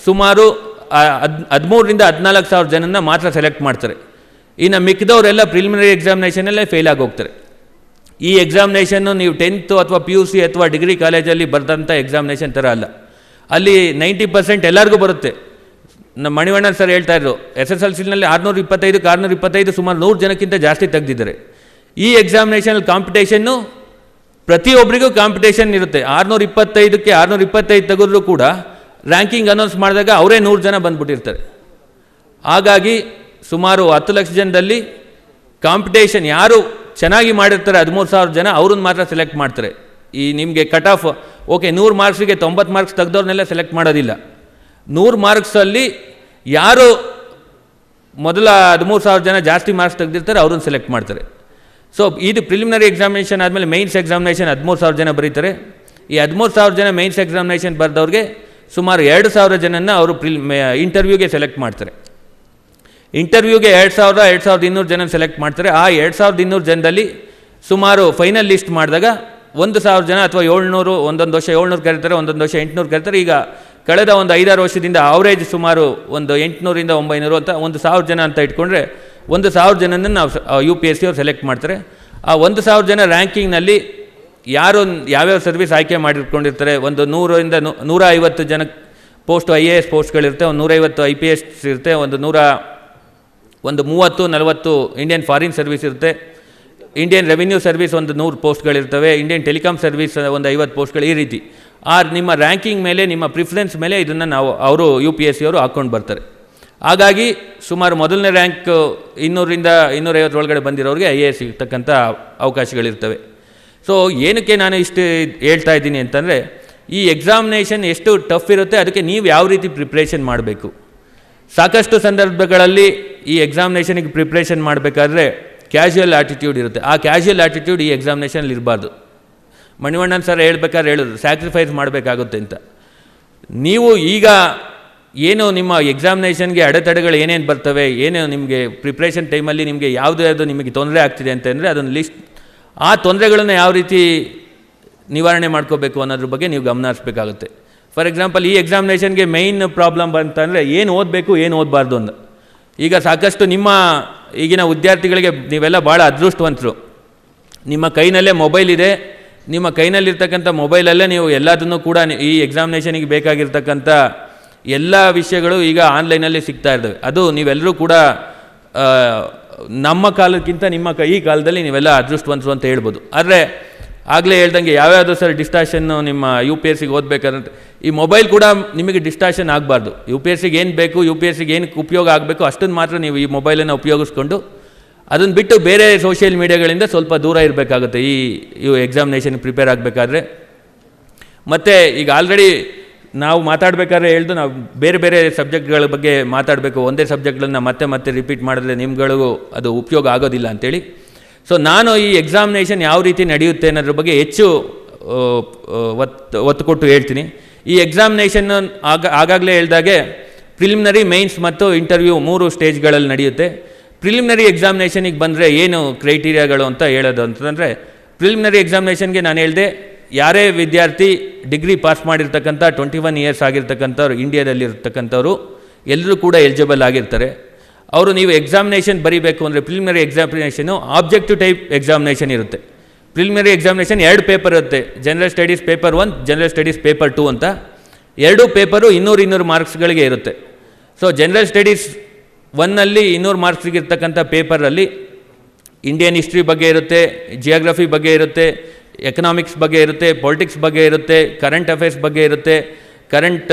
ಸುಮಾರು 13,000 to 14,000 ಜನನ ಮಾತ್ರ ಸೆಲೆಕ್ಟ್ ಮಾಡ್ತಾರೆ. ಇನ್ನು ಮಿಕ್ಕಿದವರೆಲ್ಲ ಪ್ರಿಲಿಮಿನರಿ ಎಕ್ಸಾಮಿನೇಷನಲ್ಲೇ ಫೇಲ್ ಆಗಿ ಹೋಗ್ತಾರೆ. ಈ ಎಕ್ಸಾಮಿನೇಷನ್ನು ನೀವು 10th ಅಥವಾ PUC ಅಥವಾ ಡಿಗ್ರಿ ಕಾಲೇಜಲ್ಲಿ ಬರೆದಂಥ ಎಕ್ಸಾಮಿನೇಷನ್ ಥರ ಅಲ್ಲ. ಅಲ್ಲಿ 90% ಎಲ್ಲರಿಗೂ ಬರುತ್ತೆ. ನಮ್ಮ ಮಣಿವಣ್ಣನ್ ಸರ್ ಹೇಳ್ತಾ ಇದ್ರು, SSLCನಲ್ಲಿ 625 625 ಸುಮಾರು 100 ಜನಕ್ಕಿಂತ ಜಾಸ್ತಿ ತೆಗೆದಿದ್ದಾರೆ. ಈ ಎಕ್ಸಾಮಿನೇಷನಲ್ಲಿ ಕಾಂಪಿಟೇಷನ್ನು ಪ್ರತಿಯೊಬ್ಬರಿಗೂ ಕಾಂಪಿಟೇಷನ್ ಇರುತ್ತೆ. 625ಕ್ಕೆ 625 ತೆಗೆದ್ರು ಕೂಡ ರ್ಯಾಂಕಿಂಗ್ ಅನೌನ್ಸ್ ಮಾಡಿದಾಗ ಅವರೇ 100 ಜನ ಬಂದುಬಿಟ್ಟಿರ್ತಾರೆ. ಹಾಗಾಗಿ ಸುಮಾರು 10 ಲಕ್ಷ ಜನದಲ್ಲಿ ಕಾಂಪಿಟೇಷನ್ ಯಾರು ಚೆನ್ನಾಗಿ ಮಾಡಿರ್ತಾರೆ 13,000 ಜನ, ಅವ್ರನ್ನ ಮಾತ್ರ ಸೆಲೆಕ್ಟ್ ಮಾಡ್ತಾರೆ. ಈ ನಿಮಗೆ ಕಟ್ ಆಫ್ ಓಕೆ 100 ಮಾರ್ಕ್ಸಿಗೆ 90 ಮಾರ್ಕ್ಸ್ ತೆಗೆದವ್ರನ್ನೆಲ್ಲ ಸೆಲೆಕ್ಟ್ ಮಾಡೋದಿಲ್ಲ. 100 ಮಾರ್ಕ್ಸಲ್ಲಿ ಯಾರು ಮೊದಲ 13,000 ಜನ ಜಾಸ್ತಿ ಮಾರ್ಕ್ಸ್ ತೆಗೆದಿರ್ತಾರೆ ಅವ್ರನ್ನ ಸೆಲೆಕ್ಟ್ ಮಾಡ್ತಾರೆ. ಸೊ ಇದು ಪ್ರಿಲಿಮಿನರಿ ಎಕ್ಸಾಮಿನೇಷನ್ ಆದಮೇಲೆ ಮೈನ್ಸ್ ಎಕ್ಸಾಮಿನೇಷನ್ 13,000 ಜನ ಬರೀತಾರೆ. ಈ 13,000 ಜನ ಮೈನ್ಸ್ ಎಕ್ಸಾಮಿನೇಷನ್ ಬರೆದವ್ರಿಗೆ ಸುಮಾರು 2,000 ಜನನ ಅವರು ಇಂಟರ್ವ್ಯೂಗೆ ಸೆಲೆಕ್ಟ್ ಮಾಡ್ತಾರೆ. ಇಂಟರ್ವ್ಯೂಗೆ 2,200 ಜನ ಸೆಲೆಕ್ಟ್ ಮಾಡ್ತಾರೆ. ಆ 2,200 ಜನದಲ್ಲಿ ಸುಮಾರು ಫೈನಲ್ ಲಿಸ್ಟ್ ಮಾಡಿದಾಗ 1,000 ಜನ ಅಥವಾ 700, ಒಂದೊಂದು ವರ್ಷ 700 ಕರೀತಾರೆ, ಒಂದೊಂದು ವರ್ಷ 800 ಕರೀತಾರೆ. ಈಗ ಕಳೆದ ಒಂದು 5-6 ವರ್ಷದಿಂದ ಅವರೇಜ್ ಸುಮಾರು ಒಂದು 800 to 900 ಅಂತ 1,000 ಜನ ಅಂತ ಇಟ್ಕೊಂಡ್ರೆ 1,000 ಜನನ ನಾವು UPSC ಅವ್ರು ಸೆಲೆಕ್ಟ್ ಮಾಡ್ತಾರೆ. ಆ 1,000 ಜನ ರ್ಯಾಂಕಿಂಗ್ನಲ್ಲಿ ಯಾರು ಯಾವ್ಯಾವ ಸರ್ವಿಸ್ ಆಯ್ಕೆ ಮಾಡಿಟ್ಕೊಂಡಿರ್ತಾರೆ, ಒಂದು 100 to 150 ಜನ ಪೋಸ್ಟು IAS ಪೋಸ್ಟ್ಗಳಿರುತ್ತೆ, ಒಂದು 150 IPS ಇರುತ್ತೆ, ಒಂದು 30-40 ಇಂಡಿಯನ್ ಫಾರಿನ್ ಸರ್ವಿಸ್ ಇರುತ್ತೆ, ಇಂಡಿಯನ್ ರೆವಿನ್ಯೂ ಸರ್ವಿಸ್ ಒಂದು 100 ಪೋಸ್ಟ್ಗಳಿರ್ತವೆ, ಇಂಡಿಯನ್ ಟೆಲಿಕಾಮ್ ಸರ್ವಿಸ್ ಒಂದು 50 ಪೋಸ್ಟ್ಗಳು. ಈ ರೀತಿ ನಿಮ್ಮ ರ್ಯಾಂಕಿಂಗ್ ಮೇಲೆ, ನಿಮ್ಮ ಪ್ರಿಫರೆನ್ಸ್ ಮೇಲೆ ಇದನ್ನು ಅವರು UPSC ಅವರು ಹಾಕ್ಕೊಂಡು ಬರ್ತಾರೆ. ಹಾಗಾಗಿ ಸುಮಾರು ಮೊದಲನೇ ರ್ಯಾಂಕ್ 200 to 250 ಒಳಗಡೆ ಬಂದಿರೋರಿಗೆ IAS ಸಿಗ್ತಕ್ಕಂಥ ಅವಕಾಶಗಳಿರ್ತವೆ. ಸೊ ಏನಕ್ಕೆ ನಾನು ಇಷ್ಟು ಹೇಳ್ತಾ ಇದ್ದೀನಿ ಅಂತಂದರೆ, ಈ ಎಕ್ಸಾಮಿನೇಷನ್ ಎಷ್ಟು ಟಫ್ ಇರುತ್ತೆ, ಅದಕ್ಕೆ ನೀವು ಯಾವ ರೀತಿ ಪ್ರಿಪ್ರೇಷನ್ ಮಾಡಬೇಕು. ಸಾಕಷ್ಟು ಸಂದರ್ಭಗಳಲ್ಲಿ ಈ ಎಕ್ಸಾಮಿನೇಷನಿಗೆ ಪ್ರಿಪ್ರೇಷನ್ ಮಾಡಬೇಕಾದ್ರೆ ಕ್ಯಾಶುಯಲ್ ಆ್ಯಟಿಟ್ಯೂಡ್ ಇರುತ್ತೆ. ಆ ಕ್ಯಾಶುಯಲ್ ಆ್ಯಟಿಟ್ಯೂಡ್ ಈ ಎಕ್ಸಾಮಿನೇಷನಲ್ಲಿ ಇರಬಾರ್ದು. ಮಣಿವಣ್ಣನ್ ಸರ್ ಹೇಳ್ಬೇಕಾದ್ರೆ ಹೇಳಿದ್ರು, ಸ್ಯಾಕ್ರಿಫೈಸ್ ಮಾಡಬೇಕಾಗುತ್ತೆ ಅಂತ. ನೀವು ಈಗ ಏನು ನಿಮ್ಮ ಎಕ್ಸಾಮಿನೇಷನ್ಗೆ ಅಡೆತಡೆಗಳು ಏನೇನು ಬರ್ತವೆ, ಏನೇನು ನಿಮಗೆ ಪ್ರಿಪ್ರೇಷನ್ ಟೈಮಲ್ಲಿ ನಿಮಗೆ ಯಾವುದು ನಿಮಗೆ ತೊಂದರೆ ಆಗ್ತಿದೆ ಅಂತಂದರೆ ಅದನ್ನು ಲಿಸ್ಟ್, ಆ ತೊಂದರೆಗಳನ್ನು ಯಾವ ರೀತಿ ನಿವಾರಣೆ ಮಾಡ್ಕೋಬೇಕು ಅನ್ನೋದ್ರ ಬಗ್ಗೆ ನೀವು ಗಮನ ಹರಿಸ್ಬೇಕಾಗುತ್ತೆ. ಫಾರ್ ಎಕ್ಸಾಂಪಲ್, ಈ ಎಕ್ಸಾಮಿನೇಷನ್ಗೆ ಮೇಯ್ನ್ ಪ್ರಾಬ್ಲಮ್ ಅಂತಂದರೆ ಏನು ಓದಬೇಕು, ಏನು ಓದಬಾರ್ದು ಅಂತ. ಈಗ ಸಾಕಷ್ಟು ನಿಮ್ಮ ಈಗಿನ ವಿದ್ಯಾರ್ಥಿಗಳಿಗೆ ನೀವೆಲ್ಲ ಭಾಳ ಅದೃಷ್ಟವಂತರು. ನಿಮ್ಮ ಕೈನಲ್ಲೇ ಮೊಬೈಲ್ ಇದೆ. ನಿಮ್ಮ ಕೈನಲ್ಲಿರ್ತಕ್ಕಂಥ ಮೊಬೈಲಲ್ಲೇ ನೀವು ಎಲ್ಲದನ್ನು ಕೂಡ ಈ ಎಕ್ಸಾಮಿನೇಷನಿಗೆ ಬೇಕಾಗಿರ್ತಕ್ಕಂಥ ಎಲ್ಲ ವಿಷಯಗಳು ಈಗ ಆನ್ಲೈನಲ್ಲಿ ಸಿಗ್ತಾ ಇರ್ತವೆ. ಅದು ನೀವೆಲ್ಲರೂ ಕೂಡ ನಮ್ಮ ಕಾಲಕ್ಕಿಂತ ಈ ಕಾಲದಲ್ಲಿ ನೀವೆಲ್ಲ ಅದೃಷ್ಟವಂತರು ಅಂತ ಹೇಳ್ಬೋದು. ಆದರೆ ಆಗಲೇ ಹೇಳ್ದಂಗೆ ಯಾವ್ಯಾವುದು ಸರ್ ಡಿಸ್ಟ್ರಾಕ್ಷನ್ನು ನಿಮ್ಮ UPSCಗೆ ಓದಬೇಕಾದ್ರೆ ಈ ಮೊಬೈಲ್ ಕೂಡ ನಿಮಗೆ ಡಿಸ್ಟ್ರಾಕ್ಷನ್ ಆಗಬಾರ್ದು. UPSCಗೆ ಏನು ಬೇಕು, UPSCಗೆ ಏನಕ್ಕೆ ಉಪಯೋಗ ಆಗಬೇಕು ಅಷ್ಟನ್ನು ಮಾತ್ರ ನೀವು ಈ ಮೊಬೈಲನ್ನು ಉಪಯೋಗಿಸ್ಕೊಂಡು ಅದನ್ನು ಬಿಟ್ಟು ಬೇರೆ ಸೋಷಿಯಲ್ ಮೀಡಿಯಾಗಳಿಂದ ಸ್ವಲ್ಪ ದೂರ ಇರಬೇಕಾಗುತ್ತೆ ಈ ಎಕ್ಸಾಮಿನೇಷನ್ ಪ್ರಿಪೇರ್ ಆಗಬೇಕಾದ್ರೆ. ಮತ್ತು ಈಗ ಆಲ್ರೆಡಿ ನಾವು ಮಾತಾಡಬೇಕಾದ್ರೆ ಹೇಳ್ದು, ನಾವು ಬೇರೆ ಬೇರೆ ಸಬ್ಜೆಕ್ಟ್ಗಳ ಬಗ್ಗೆ ಮಾತಾಡಬೇಕು. ಒಂದೇ ಸಬ್ಜೆಕ್ಟ್ಗಳನ್ನು ಮತ್ತೆ ರಿಪೀಟ್ ಮಾಡಿದ್ರೆ ನಿಮ್ಗಳಿಗೂ ಅದು ಉಪಯೋಗ ಆಗೋದಿಲ್ಲ ಅಂಥೇಳಿ. ಸೊ ನಾನು ಈ ಎಕ್ಸಾಮಿನೇಷನ್ ಯಾವ ರೀತಿ ನಡೆಯುತ್ತೆ ಅನ್ನೋದ್ರ ಬಗ್ಗೆ ಹೆಚ್ಚು ಒತ್ತು ಕೊಟ್ಟು ಹೇಳ್ತೀನಿ. ಈ ಎಕ್ಸಾಮಿನೇಷನ್ ಆಗಾಗಲೇ ಹೇಳ್ದಾಗೆ ಪ್ರಿಲಿಮಿನರಿ, ಮೈನ್ಸ್ ಮತ್ತು ಇಂಟರ್ವ್ಯೂ 3 ಸ್ಟೇಜ್ಗಳಲ್ಲಿ ನಡೆಯುತ್ತೆ. ಪ್ರಿಲಿಮಿನರಿ ಎಕ್ಸಾಮಿನೇಷನಿಗೆ ಬಂದರೆ ಏನು ಕ್ರೈಟೀರಿಯಾಗಳು ಅಂತ ಹೇಳೋದು ಅಂತಂದರೆ, ಪ್ರಿಲಿಮಿನರಿ ಎಕ್ಸಾಮಿನೇಷನ್ಗೆ ನಾನು ಹೇಳಿದೆ, ಯಾರೇ ವಿದ್ಯಾರ್ಥಿ ಡಿಗ್ರಿ ಪಾಸ್ ಮಾಡಿರ್ತಕ್ಕಂಥ 21 years ಆಗಿರ್ತಕ್ಕಂಥವ್ರು, ಇಂಡಿಯಾದಲ್ಲಿರ್ತಕ್ಕಂಥವ್ರು ಎಲ್ಲರೂ ಕೂಡ ಎಲಿಜಿಬಲ್ ಆಗಿರ್ತಾರೆ. ಅವರು ನೀವು ಎಕ್ಸಾಮಿನೇಷನ್ ಬರೀಬೇಕು ಅಂದರೆ preliminary examination objective type examination ಇರುತ್ತೆ. ಪ್ರಿಲಿಮಿನರಿ ಎಕ್ಸಾಮಿನೇಷನ್ 2 ಪೇಪರ್ ಇರುತ್ತೆ, general studies paper 1, general studies paper 2 ಅಂತ. 2 ಪೇಪರು 200 ಮಾರ್ಕ್ಸ್ಗಳಿಗೆ ಇರುತ್ತೆ. ಸೊ ಜನರಲ್ ಸ್ಟಡೀಸ್ 1ನಲ್ಲಿ 200 ಮಾರ್ಕ್ಸ್ಗೆ ಇರ್ತಕ್ಕಂಥ ಪೇಪರಲ್ಲಿ ಇಂಡಿಯನ್ ಹಿಸ್ಟ್ರಿ ಬಗ್ಗೆ ಇರುತ್ತೆ, ಜಿಯೋಗ್ರಫಿ ಬಗ್ಗೆ ಇರುತ್ತೆ, ಎಕನಾಮಿಕ್ಸ್ ಬಗ್ಗೆ ಇರುತ್ತೆ, ಪೊಲಿಟಿಕ್ಸ್ ಬಗ್ಗೆ ಇರುತ್ತೆ, ಕರೆಂಟ್ ಅಫೇರ್ಸ್ ಬಗ್ಗೆ ಇರುತ್ತೆ, ಕರೆಂಟ್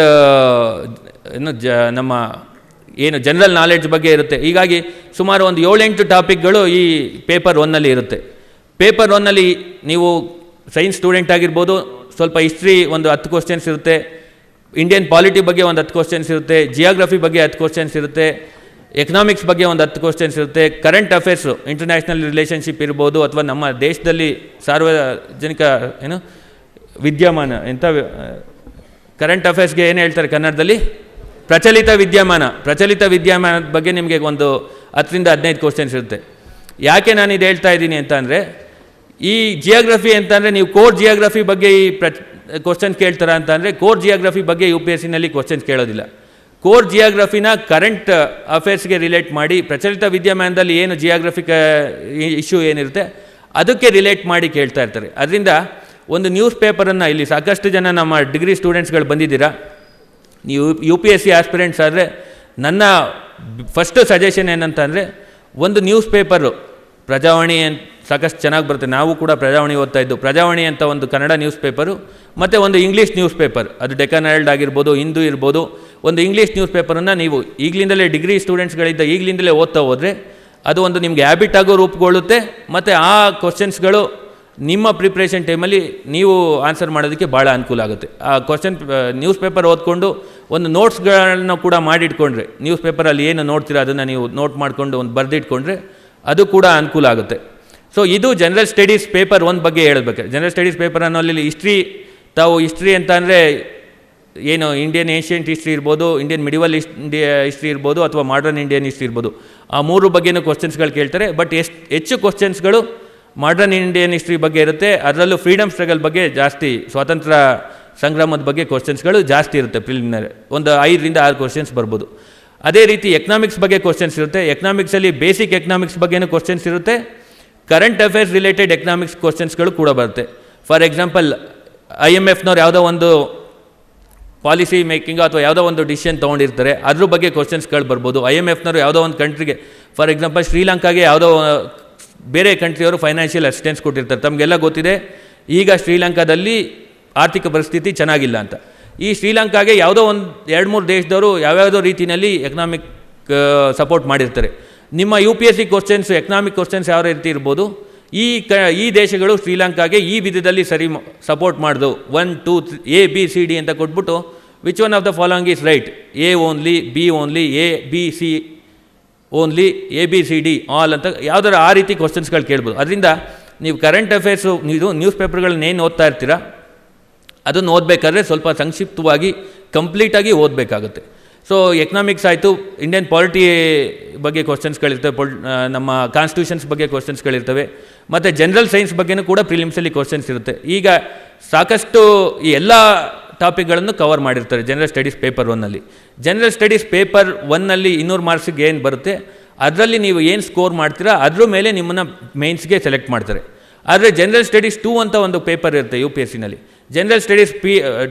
ನಮ್ಮ ಜನರಲ್ ನಾಲೆಡ್ಜ್ ಬಗ್ಗೆ ಇರುತ್ತೆ. ಹೀಗಾಗಿ ಸುಮಾರು ಒಂದು 7-8 ಟಾಪಿಕ್ಗಳು ಈ ಪೇಪರ್ 1ನಲ್ಲಿ ಇರುತ್ತೆ. ಪೇಪರ್ 1ನಲ್ಲಿ ನೀವು ಸೈನ್ಸ್ ಸ್ಟೂಡೆಂಟ್ ಆಗಿರ್ಬೋದು, ಸ್ವಲ್ಪ ಹಿಸ್ಟ್ರಿ ಒಂದು 10 ಕ್ವಶನ್ಸ್ ಇರುತ್ತೆ, ಇಂಡಿಯನ್ ಪಾಲಿಟಿ ಬಗ್ಗೆ ಒಂದು 10 ಕ್ವಶನ್ಸ್ ಇರುತ್ತೆ, ಜಿಯೋಗ್ರಫಿ ಬಗ್ಗೆ 10 ಕ್ವಶನ್ಸ್ ಇರುತ್ತೆ, ಎಕನಾಮಿಕ್ಸ್ ಬಗ್ಗೆ ಒಂದು 10 ಕ್ವಶನ್ಸ್ ಇರುತ್ತೆ, ಕರೆಂಟ್ ಅಫೇರ್ಸು ಇಂಟರ್ನ್ಯಾಷನಲ್ ರಿಲೇಷನ್ಶಿಪ್ ಇರ್ಬೋದು, ಅಥವಾ ನಮ್ಮ ದೇಶದಲ್ಲಿ ಸಾರ್ವಜನಿಕ ವಿದ್ಯಮಾನ ಕರೆಂಟ್ ಅಫೇರ್ಸ್ಗೆ ಏನು ಹೇಳ್ತಾರೆ ಕನ್ನಡದಲ್ಲಿ, ಪ್ರಚಲಿತ ವಿದ್ಯಮಾನದ ಬಗ್ಗೆ ನಿಮಗೆ ಒಂದು 10ರಿಂದ 15 ಕ್ವಶನ್ಸ್ ಇರುತ್ತೆ. ಯಾಕೆ ನಾನು ಇದು ಹೇಳ್ತಾ ಇದ್ದೀನಿ ಅಂತ ಅಂದರೆ, ಈ ಜಿಯೋಗ್ರಫಿ ಅಂತಂದರೆ ನೀವು ಕೋರ್ ಜಿಯೋಗ್ರಫಿ ಬಗ್ಗೆ ಈ ಕ್ವಶನ್ಸ್ ಕೇಳ್ತಾರ ಅಂತ ಅಂದರೆ, ಕೋರ್ ಜಿಯೋಗ್ರಫಿ ಬಗ್ಗೆ UPSCನಲ್ಲಿ ಕ್ವಶನ್ಸ್ ಕೇಳೋದಿಲ್ಲ. ಕೋರ್ ಜಿಯೋಗ್ರಫಿನ ಕರೆಂಟ್ ಅಫೇರ್ಸ್ಗೆ ರಿಲೇಟ್ ಮಾಡಿ, ಪ್ರಚಲಿತ ವಿದ್ಯಮಾನದಲ್ಲಿ ಏನು ಜಿಯೋಗ್ರಫಿಕ್ ಇಶ್ಯೂ ಏನಿರುತ್ತೆ ಅದಕ್ಕೆ ರಿಲೇಟ್ ಮಾಡಿ ಕೇಳ್ತಾ ಇರ್ತಾರೆ. ಅದರಿಂದ ಒಂದು ನ್ಯೂಸ್ ಪೇಪರನ್ನು, ಇಲ್ಲಿ ಸಾಕಷ್ಟು ಜನ ನಮ್ಮ ಡಿಗ್ರಿ ಸ್ಟೂಡೆಂಟ್ಸ್ಗಳು ಬಂದಿದ್ದೀರಾ, ನೀವು UPSC ಆಸ್ಪಿರೆಂಟ್ಸ್ ಆದರೆ ನನ್ನ ಫಸ್ಟ್ ಸಜೆಷನ್ ಏನಂತ ಅಂದರೆ, ಒಂದು ನ್ಯೂಸ್ ಪೇಪರು ಪ್ರಜಾವಾಣಿ ಅಂತ ಸಾಕಷ್ಟು ಚೆನ್ನಾಗಿ ಬರುತ್ತೆ, ನಾವು ಕೂಡ ಪ್ರಜಾವಾಣಿ ಓದ್ತಾ ಇದ್ದು, ಪ್ರಜಾವಾಣಿ ಅಂತ ಒಂದು ಕನ್ನಡ ನ್ಯೂಸ್ ಪೇಪರು, ಮತ್ತು ಒಂದು ಇಂಗ್ಲೀಷ್ ನ್ಯೂಸ್ ಪೇಪರ್, ಅದು ಡೆಕ್ಕನ್ ಹೆರಾಲ್ಡ್ ಆಗಿರ್ಬೋದು, ಹಿಂದೂ ಇರ್ಬೋದು, ಒಂದು ಇಂಗ್ಲೀಷ್ ನ್ಯೂಸ್ ಪೇಪರನ್ನು ನೀವು ಈಗಲಿಂದಲೇ ಡಿಗ್ರಿ ಸ್ಟೂಡೆಂಟ್ಸ್ಗಳಿಂದ ಈಗಲಿಂದಲೇ ಓದ್ತಾ ಹೋದರೆ ಅದು ಒಂದು ನಿಮಗೆ ಹ್ಯಾಬಿಟ್ ಆಗೋ ರೂಪುಗೊಳ್ಳುತ್ತೆ. ಮತ್ತು ಆ ಕ್ವಶನ್ಸ್ಗಳು ನಿಮ್ಮ ಪ್ರಿಪ್ರೇಷನ್ ಟೈಮಲ್ಲಿ ನೀವು ಆನ್ಸರ್ ಮಾಡೋದಕ್ಕೆ ಭಾಳ ಅನುಕೂಲ ಆಗುತ್ತೆ. ಆ ನ್ಯೂಸ್ ಪೇಪರ್ ಓದ್ಕೊಂಡು ಒಂದು ನೋಟ್ಸ್ಗಳನ್ನು ಕೂಡ ಮಾಡಿಟ್ಕೊಂಡ್ರೆ, ನ್ಯೂಸ್ ಪೇಪರಲ್ಲಿ ಏನು ನೋಡ್ತೀರಾ ಅದನ್ನು ನೀವು ನೋಟ್ ಮಾಡಿಕೊಂಡು ಒಂದು ಬರೆದಿಟ್ಕೊಂಡ್ರೆ ಅದು ಕೂಡ ಅನುಕೂಲ ಆಗುತ್ತೆ. ಸೊ ಇದು ಜನರಲ್ ಸ್ಟಡೀಸ್ ಪೇಪರ್ 1 ಬಗ್ಗೆ ಹೇಳಬೇಕು. ಜನರಲ್ ಸ್ಟಡೀಸ್ ಪೇಪರ್ ಅನ್ನೋಲ್ಲಿ ಹಿಸ್ಟ್ರಿ ಅಂತ ಅಂದರೆ ಏನು ಇಂಡಿಯನ್ ಏನ್ಷಿಯಂಟ್ ಹಿಸ್ಟ್ರಿ ಇರ್ಬೋದು, ಇಂಡಿಯನ್ ಮಿಡಿವಲ್ ಹಿಸ್ಟ್ರಿ ಇರ್ಬೋದು, ಅಥವಾ ಮಾಡರ್ನ್ ಇಂಡಿಯನ್ ಹಿಸ್ಟ್ರಿ ಇರ್ಬೋದು, ಆ 3 ಬಗ್ಗೆನೂ ಕ್ವಶನ್ಸ್ಗಳು ಕೇಳ್ತಾರೆ. ಬಟ್ ಹೆಚ್ಚು ಕ್ವಶನ್ಸ್ಗಳು ಮಾಡರ್ನ್ ಇಂಡಿಯನ್ ಹಿಸ್ಟ್ರಿ ಬಗ್ಗೆ ಇರುತ್ತೆ. ಅದರಲ್ಲೂ ಫ್ರೀಡಮ್ ಸ್ಟ್ರಗಲ್ ಬಗ್ಗೆ ಜಾಸ್ತಿ, ಸ್ವಾತಂತ್ರ್ಯ ಸಂಗ್ರಾಮದ ಬಗ್ಗೆ ಕ್ವಶನ್ಸ್ಗಳು ಜಾಸ್ತಿ ಇರುತ್ತೆ. ಪ್ರಿಲಿಮಿನರಿ ಒಂದು 5ರಿಂದ 6 ಕ್ವಶನ್ಸ್ ಬರ್ಬೋದು. ಅದೇ ರೀತಿ ಎಕನಾಮಿಕ್ಸ್ ಬಗ್ಗೆ ಕ್ವಶನ್ಸ್ ಇರುತ್ತೆ. ಎಕನಾಮಿಕ್ಸಲ್ಲಿ ಬೇಸಿಕ್ ಎಕನಾಮಿಕ್ಸ್ ಬಗ್ಗೆನೂ ಕ್ವಶನ್ಸ್ ಇರುತ್ತೆ, ಕರೆಂಟ್ ಅಫೇರ್ಸ್ ರಿಲೇಟೆಡ್ ಎಕನಾಮಿಕ್ಸ್ ಕ್ವಶನ್ಸ್ಗಳು ಕೂಡ ಬರುತ್ತೆ. ಫಾರ್ ಎಕ್ಸಾಂಪಲ್, IMFನವ್ರು ಯಾವುದೋ ಒಂದು ಪಾಲಿಸಿ ಮೇಕಿಂಗ್ ಅಥವಾ ಯಾವುದೋ ಒಂದು ಡಿಸಿಷನ್ ತೊಗೊಂಡಿರ್ತಾರೆ, ಅದ್ರ ಬಗ್ಗೆ ಕ್ವಶನ್ಸ್ಗಳು ಬರ್ಬೋದು. IMFನವರು ಯಾವುದೋ ಒಂದು ಕಂಟ್ರಿಗೆ, ಫಾರ್ ಎಕ್ಸಾಂಪಲ್ ಶ್ರೀಲಂಕಾಗೆ ಯಾವುದೋ ಬೇರೆ ಕಂಟ್ರಿಯವರು ಫೈನಾನ್ಷಿಯಲ್ ಅಸಿಸ್ಟೆನ್ಸ್ ಕೊಟ್ಟಿರ್ತಾರೆ. ತಮಗೆಲ್ಲ ಗೊತ್ತಿದೆ, ಈಗ ಶ್ರೀಲಂಕಾದಲ್ಲಿ ಆರ್ಥಿಕ ಪರಿಸ್ಥಿತಿ ಚೆನ್ನಾಗಿಲ್ಲ ಅಂತ. ಈ ಶ್ರೀಲಂಕಾಗೆ ಯಾವುದೋ ಒಂದು 2-3 ದೇಶದವರು ಯಾವ್ಯಾವುದೋ ರೀತಿಯಲ್ಲಿ ಎಕನಾಮಿಕ್ ಸಪೋರ್ಟ್ ಮಾಡಿರ್ತಾರೆ. ನಿಮ್ಮ UPSC ಕ್ವಶನ್ಸ್, ಎಕನಾಮಿಕ್ ಕ್ವಶನ್ಸ್ ಯಾವ ರೀತಿ ಇರ್ಬೋದು, ಈ ದೇಶಗಳು ಶ್ರೀಲಂಕಾಗೆ ಈ ವಿಧದಲ್ಲಿ ಸಪೋರ್ಟ್ ಮಾಡಿದು 1, 2, 3 A, B, C, D ಅಂತ ಕೊಟ್ಬಿಟ್ಟು which one of the following is right, A only, B only, A, B, C only, A, B, C, D all ಅಂತ ಯಾವುದಾರ ಆ ರೀತಿ ಕ್ವಶನ್ಸ್ಗಳು ಕೇಳ್ಬೋದು. ಅದರಿಂದ ನೀವು ಕರೆಂಟ್ ಅಫೇರ್ಸು, ನೀವು ನ್ಯೂಸ್ ಪೇಪರ್ಗಳನ್ನ ಏನು ಓದ್ತಾ ಇರ್ತೀರಾ ಅದನ್ನು ಓದಬೇಕಾದ್ರೆ ಸ್ವಲ್ಪ ಸಂಕ್ಷಿಪ್ತವಾಗಿ ಕಂಪ್ಲೀಟಾಗಿ ಓದಬೇಕಾಗುತ್ತೆ. ಸೊ ಎಕನಾಮಿಕ್ಸ್ ಆಯಿತು, ಇಂಡಿಯನ್ ಪಾಲಿಟಿ ಬಗ್ಗೆ ಕ್ವಶನ್ಸ್ಗಳಿರ್ತವೆ, ನಮ್ಮ ಕಾನ್ಸ್ಟಿಟ್ಯೂಷನ್ಸ್ ಬಗ್ಗೆ ಕ್ವಶನ್ಸ್ಗಳಿರ್ತವೆ, ಮತ್ತು ಜನರಲ್ ಸೈನ್ಸ್ ಬಗ್ಗೆನೂ ಕೂಡ ಪ್ರಿಲಿಮ್ಸಲ್ಲಿ ಕ್ವಶನ್ಸ್ ಇರುತ್ತೆ. ಈಗ ಸಾಕಷ್ಟು ಈ ಎಲ್ಲ ಟಾಪಿಕ್ಗಳನ್ನು ಕವರ್ ಮಾಡಿರ್ತಾರೆ ಜನರಲ್ ಸ್ಟಡೀಸ್ ಪೇಪರ್ 1ನಲ್ಲಿ. ಜನರಲ್ ಸ್ಟಡೀಸ್ ಪೇಪರ್ 1ನಲ್ಲಿ 200 ಮಾರ್ಕ್ಸಿಗೆ ಏನು ಬರುತ್ತೆ ಅದರಲ್ಲಿ ನೀವು ಏನು ಸ್ಕೋರ್ ಮಾಡ್ತೀರಾ ಅದ್ರ ಮೇಲೆ ನಿಮ್ಮನ್ನು ಮೇನ್ಸ್ಗೆ ಸೆಲೆಕ್ಟ್ ಮಾಡ್ತಾರೆ. ಆದರೆ ಜನರಲ್ ಸ್ಟಡೀಸ್ 2 ಅಂತ ಒಂದು ಪೇಪರ್ ಇರುತ್ತೆ UPSCನಲ್ಲಿ. ಜನರಲ್ ಸ್ಟಡೀಸ್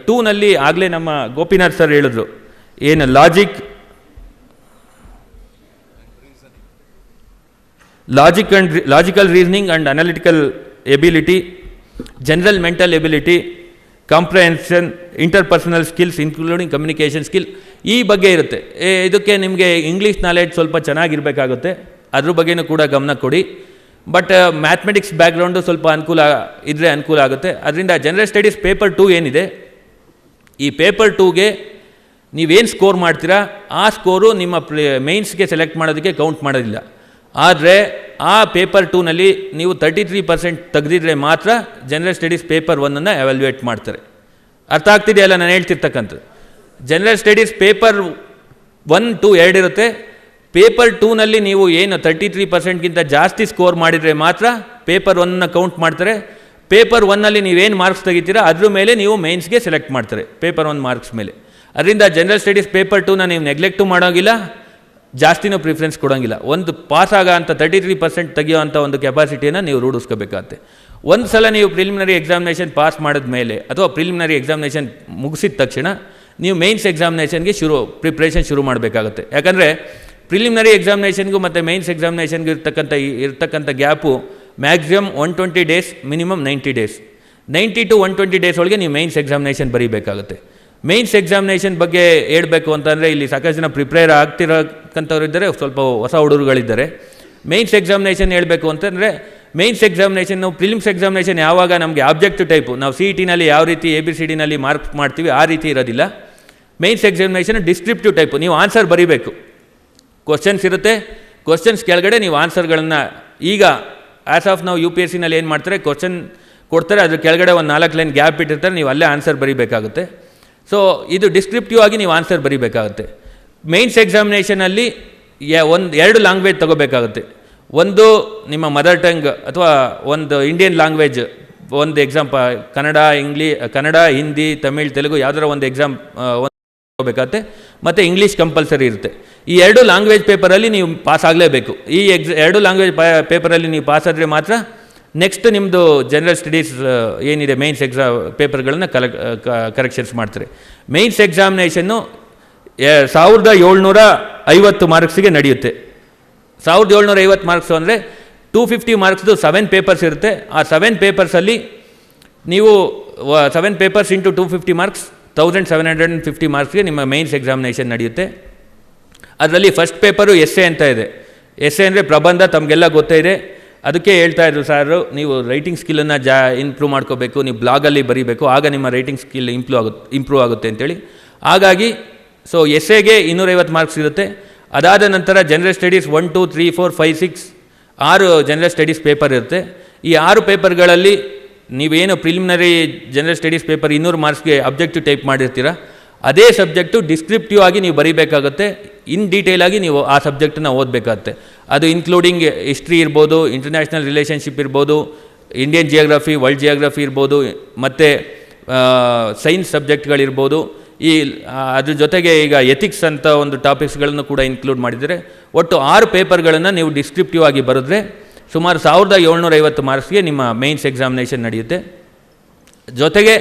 2ನಲ್ಲಿ ಆಗಲೇ ನಮ್ಮ ಗೋಪಿನಾಥ್ ಸರ್ ಹೇಳಿದ್ರು, ಏನು logical reasoning and analytical ability, general mental ability, comprehension, interpersonal skills including communication skill ಈ ಬಗ್ಗೆ ಇರುತ್ತೆ. ಇದಕ್ಕೆ ನಿಮಗೆ ಇಂಗ್ಲೀಷ್ ನಾಲೆಡ್ಜ್ ಸ್ವಲ್ಪ ಚೆನ್ನಾಗಿರಬೇಕಾಗುತ್ತೆ, ಅದ್ರ ಬಗ್ಗೆನೂ ಕೂಡ ಗಮನ ಕೊಡಿ. ಬಟ್ ಮ್ಯಾಥಮೆಟಿಕ್ಸ್ ಬ್ಯಾಕ್ಗ್ರೌಂಡು ಸ್ವಲ್ಪ ಅನುಕೂಲ ಆಗುತ್ತೆ. ಅದರಿಂದ ಜನರಲ್ ಸ್ಟಡೀಸ್ ಪೇಪರ್ 2 ಏನಿದೆ, ಈ ಪೇಪರ್ 2ಗೆ ನೀವೇನು ಸ್ಕೋರ್ ಮಾಡ್ತೀರಾ ಆ ಸ್ಕೋರು ನಿಮ್ಮ ಮೇನ್ಸ್ಗೆ ಸೆಲೆಕ್ಟ್ ಮಾಡೋದಕ್ಕೆ ಕೌಂಟ್ ಮಾಡೋದಿಲ್ಲ. ಆದರೆ ಆ ಪೇಪರ್ 2ನಲ್ಲಿ ನೀವು 33% ತೆಗೆದಿದ್ರೆ ಮಾತ್ರ ಜನರಲ್ ಸ್ಟಡೀಸ್ ಪೇಪರ್ 1ಅನ್ನು ಎವ್ಯಾಲ್ಯೂಯೇಟ್ ಮಾಡ್ತಾರೆ. ಅರ್ಥ ಆಗ್ತಿದೆಯಲ್ಲ ನಾನು ಹೇಳ್ತಿರ್ತಕ್ಕಂಥದ್ದು? ಜನರಲ್ ಸ್ಟಡೀಸ್ ಪೇಪರ್ 1, 2 2 ಇರುತ್ತೆ. ಪೇಪರ್ 2ನಲ್ಲಿ ನೀವು ಏನು 33%ಗಿಂತ ಜಾಸ್ತಿ ಸ್ಕೋರ್ ಮಾಡಿದರೆ ಮಾತ್ರ ಪೇಪರ್ 1ನ ಕೌಂಟ್ ಮಾಡ್ತಾರೆ. ಪೇಪರ್ 1ನಲ್ಲಿ ನೀವೇನು ಮಾರ್ಕ್ಸ್ ತೆಗಿತೀರಾ ಅದ್ರ ಮೇಲೆ ನೀವು ಮೇನ್ಸ್ಗೆ ಸೆಲೆಕ್ಟ್ ಮಾಡ್ತಾರೆ, ಪೇಪರ್ 1 ಮಾರ್ಕ್ಸ್ ಮೇಲೆ. ಅದರಿಂದ ಜನರಲ್ ಸ್ಟಡೀಸ್ ಪೇಪರ್ 2ನ ನೀವು ನೆಗ್ಲೆಕ್ಟು ಮಾಡೋಂಗಿಲ್ಲ, ಜಾಸ್ತಿನೂ ಪ್ರಿಫರೆನ್ಸ್ ಕೊಡೋಂಗಿಲ್ಲ. ಒಂದು ಪಾಸ್ ಆಗೋ ಅಂಥ 33% ತೆಗಿಯೋ ಅಂಥ ಒಂದು ಕೆಪಾಸಿಟಿಯನ್ನು ನೀವು ರೂಢಿಸ್ಕೋಬೇಕಾಗತ್ತೆ. ಒಂದು ಸಲ ನೀವು ಪ್ರಿಲಿಮಿನರಿ ಎಕ್ಸಾಮಿನೇಷನ್ ಪಾಸ್ ಮಾಡಿದ ಮೇಲೆ ಅಥವಾ ಪ್ರಿಲಿಮಿನರಿ ಎಕ್ಸಾಮಿನೇಷನ್ ಮುಗಿಸಿದ ತಕ್ಷಣ ನೀವು ಮೇನ್ಸ್ ಎಕ್ಸಾಮಿನೇಷನ್ಗೆ ಪ್ರಿಪ್ರೇಷನ್ ಶುರು ಮಾಡಬೇಕಾಗುತ್ತೆ. ಯಾಕಂದರೆ ಪ್ರಿಲಿಮಿನರಿ ಎಕ್ಸಾಮಿನೇಷನ್ಗೂ ಮತ್ತು ಮೇನ್ಸ್ ಎಕ್ಸಾಮಿನೇಷನ್ಗೂ ಇರ್ತಕ್ಕಂಥ gap maximum 120 days, minimum 90 days. 90 to 120 days ಒಳಗೆ ನೀವು ಮೇನ್ಸ್ ಎಕ್ಸಾಮಿನೇಷನ್ ಬರೀಬೇಕಾಗುತ್ತೆ. ಮೇನ್ಸ್ ಎಕ್ಸಾಮಿನೇಷನ್ ಬಗ್ಗೆ ಹೇಳಬೇಕು ಅಂತಂದರೆ ಇಲ್ಲಿ ಸಾಕಷ್ಟು ಜನ ಪ್ರಿಪೇರ್ ಆಗ್ತಿರೋಕ್ಕಂಥವ್ರು ಇದ್ದಾರೆ, ಸ್ವಲ್ಪ ಹೊಸ ಹುಡುಗರುಗಳಿದ್ದಾರೆ. ಮೇನ್ಸ್ ಎಕ್ಸಾಮಿನೇಷನ್ ಹೇಳಬೇಕು ಅಂತಂದರೆ ಮೇನ್ಸ್ ಎಕ್ಸಾಮಿನೇಷನ್ನು ಪ್ರಿಲಿಮ್ಸ್ ಎಕ್ಸಾಮಿನೇಷನ್ ಯಾವಾಗ ನಮಗೆ ಆಬ್ಜೆಕ್ಟಿವ್ ಟೈಪು ನಾವು CET-ನಲ್ಲಿ ಯಾವ ರೀತಿ ABCDನಲ್ಲಿ ಮಾರ್ಕ್ ಮಾಡ್ತೀವಿ ಆ ರೀತಿ ಇರೋದಿಲ್ಲ. ಮೇನ್ಸ್ ಎಕ್ಸಾಮಿನೇಷನ್ ಡಿಸ್ಕ್ರಿಪ್ಟಿವ್ ಟೈಪು, ನೀವು ಆನ್ಸರ್ ಬರೀಬೇಕು. ಕ್ವಶನ್ಸ್ ಇರುತ್ತೆ, ಕ್ವಶನ್ಸ್ ಕೆಳಗಡೆ ನೀವು ಆನ್ಸರ್ಗಳನ್ನು ಈಗ ಆ್ಯಸ್ ಆಫ್ ನಾವು UPSC-ನಲ್ಲಿ ಏನು ಮಾಡ್ತಾರೆ, ಕ್ವಶನ್ ಕೊಡ್ತಾರೆ, ಅದ್ರ ಕೆಳಗಡೆ ಒಂದು 4 ಲೈನ್ ಗ್ಯಾಪ್ ಇಟ್ಟಿರ್ತಾರೆ, ನೀವು ಅಲ್ಲೇ ಆನ್ಸರ್ ಬರೀಬೇಕಾಗುತ್ತೆ. ಸೊ ಇದು ಡಿಸ್ಕ್ರಿಪ್ಟಿವ್ ಆಗಿ ನೀವು ಆನ್ಸರ್ ಬರೀಬೇಕಾಗುತ್ತೆ. ಮೇನ್ಸ್ ಎಕ್ಸಾಮಿನೇಷನಲ್ಲಿ 2 ಲ್ಯಾಂಗ್ವೇಜ್ ತೊಗೋಬೇಕಾಗುತ್ತೆ. ಒಂದು ನಿಮ್ಮ ಮದರ್ ಟಂಗ್ ಅಥವಾ ಒಂದು ಇಂಡಿಯನ್ ಲ್ಯಾಂಗ್ವೇಜ್ ಒಂದು ಕನ್ನಡ, ಹಿಂದಿ, ತಮಿಳ್, ತೆಲುಗು ಯಾವುದರ ಒಂದು ಎಕ್ಸಾಮ್ ಹೋಗಬೇಕಾಗುತ್ತೆ. ಮತ್ತು ಇಂಗ್ಲೀಷ್ ಕಂಪಲ್ಸರಿ ಇರುತ್ತೆ. ಈ 2 ಲ್ಯಾಂಗ್ವೇಜ್ ಪೇಪರಲ್ಲಿ ನೀವು ಪಾಸ್ ಆಗಲೇಬೇಕು. ಈ 2 ಲ್ಯಾಂಗ್ವೇಜ್ ಪೇಪರಲ್ಲಿ ನೀವು ಪಾಸ್ ಆದರೆ ಮಾತ್ರ ನೆಕ್ಸ್ಟ್ ನಿಮ್ಮದು ಜನರಲ್ ಸ್ಟಡೀಸ್ ಏನಿದೆ ಮೇನ್ಸ್ ಎಕ್ಸಾಮ್ ಪೇಪರ್ಗಳನ್ನು ಕರೆಕ್ಷನ್ಸ್ ಮಾಡ್ತಾರೆ. ಮೇನ್ಸ್ ಎಕ್ಸಾಮಿನೇಷನ್ನು 1750 ಮಾರ್ಕ್ಸಿಗೆ ನಡೆಯುತ್ತೆ. 1750 ಮಾರ್ಕ್ಸು ಅಂದರೆ 250 ಮಾರ್ಕ್ಸ್ದು 7 ಪೇಪರ್ಸ್ ಇರುತ್ತೆ. ಆ 7 ಪೇಪರ್ಸಲ್ಲಿ ನೀವು 7 ಪೇಪರ್ಸ್ ಇಂಟು 250 ಮಾರ್ಕ್ಸ್ 1750 ಮಾರ್ಕ್ಸ್ಗೆ ನಿಮ್ಮ ಮೇನ್ಸ್ ಎಕ್ಸಾಮಿನೇಷನ್ ನಡೆಯುತ್ತೆ. ಅದರಲ್ಲಿ ಫಸ್ಟ್ ಪೇಪರು ಎಸ್ಸೆ ಅಂತ ಇದೆ. ಎಸ್ಸೆ ಅಂದರೆ ಪ್ರಬಂಧ, ತಮಗೆಲ್ಲ ಗೊತ್ತೇ ಇದೆ. ಅದಕ್ಕೆ ಹೇಳ್ತಾಯಿದ್ರು ಸಾರು, ನೀವು ರೈಟಿಂಗ್ ಸ್ಕಿಲ್ಲನ್ನು ಇಂಪ್ರೂವ್ ಮಾಡ್ಕೋಬೇಕು, ನೀವು ಬ್ಲಾಗಲ್ಲಿ ಬರೀಬೇಕು, ಆಗ ನಿಮ್ಮ ರೈಟಿಂಗ್ ಸ್ಕಿಲ್ ಇಂಪ್ರೂವ್ ಆಗುತ್ತೆ ಅಂತೇಳಿ. ಹಾಗಾಗಿ ಸೊ ಎಸ್ಸೆಗೆ 250 ಮಾರ್ಕ್ಸ್ ಇರುತ್ತೆ. ಅದಾದ ನಂತರ general studies 1, 2, 3, 4, 5, 6 6 general studies paper ಇರುತ್ತೆ. ಈ 6 ಪೇಪರ್ಗಳಲ್ಲಿ ನೀವೇನು ಪ್ರಿಲಿಮಿನರಿ ಜನರಲ್ ಸ್ಟಡೀಸ್ ಪೇಪರ್ 200 ಮಾರ್ಕ್ಸ್ಗೆ ಅಬ್ಜೆಕ್ಟಿವ್ ಟೈಪ್ ಮಾಡಿರ್ತೀರ, ಅದೇ ಸಬ್ಜೆಕ್ಟು ಡಿಸ್ಕ್ರಿಪ್ಟಿವ್ ಆಗಿ ನೀವು ಬರೀಬೇಕಾಗುತ್ತೆ. ಇನ್ ಡೀಟೇಲಾಗಿ ನೀವು ಆ ಸಬ್ಜೆಕ್ಟನ್ನು ಓದಬೇಕಾಗುತ್ತೆ. ಅದು ಇನ್ಕ್ಲೂಡಿಂಗ್ ಹಿಸ್ಟ್ರಿ ಇರ್ಬೋದು, ಇಂಟರ್ನ್ಯಾಷನಲ್ ರಿಲೇಷನ್ಶಿಪ್ ಇರ್ಬೋದು, ಇಂಡಿಯನ್ ಜಿಯೋಗ್ರಫಿ, ವರ್ಲ್ಡ್ ಜಿಯೋಗ್ರಫಿ ಇರ್ಬೋದು, ಮತ್ತು ಸೈನ್ಸ್ ಸಬ್ಜೆಕ್ಟ್ಗಳಿರ್ಬೋದು. ಅದ್ರ ಜೊತೆಗೆ ಈಗ ಎಥಿಕ್ಸ್ ಅಂತ ಒಂದು ಟಾಪಿಕ್ಸ್ಗಳನ್ನು ಕೂಡ ಇನ್ಕ್ಲೂಡ್ ಮಾಡಿದರೆ ಒಟ್ಟು 6 ಪೇಪರ್ಗಳನ್ನು ನೀವು ಡಿಸ್ಕ್ರಿಪ್ಟಿವ್ ಆಗಿ ಬರೆದ್ರೆ ಸುಮಾರು 1750 ಮಾರ್ಕ್ಸ್ಗೆ ನಿಮ್ಮ ಮೇನ್ಸ್ ಎಕ್ಸಾಮಿನೇಷನ್ ನಡೆಯುತ್ತೆ. ಜೊತೆಗೆ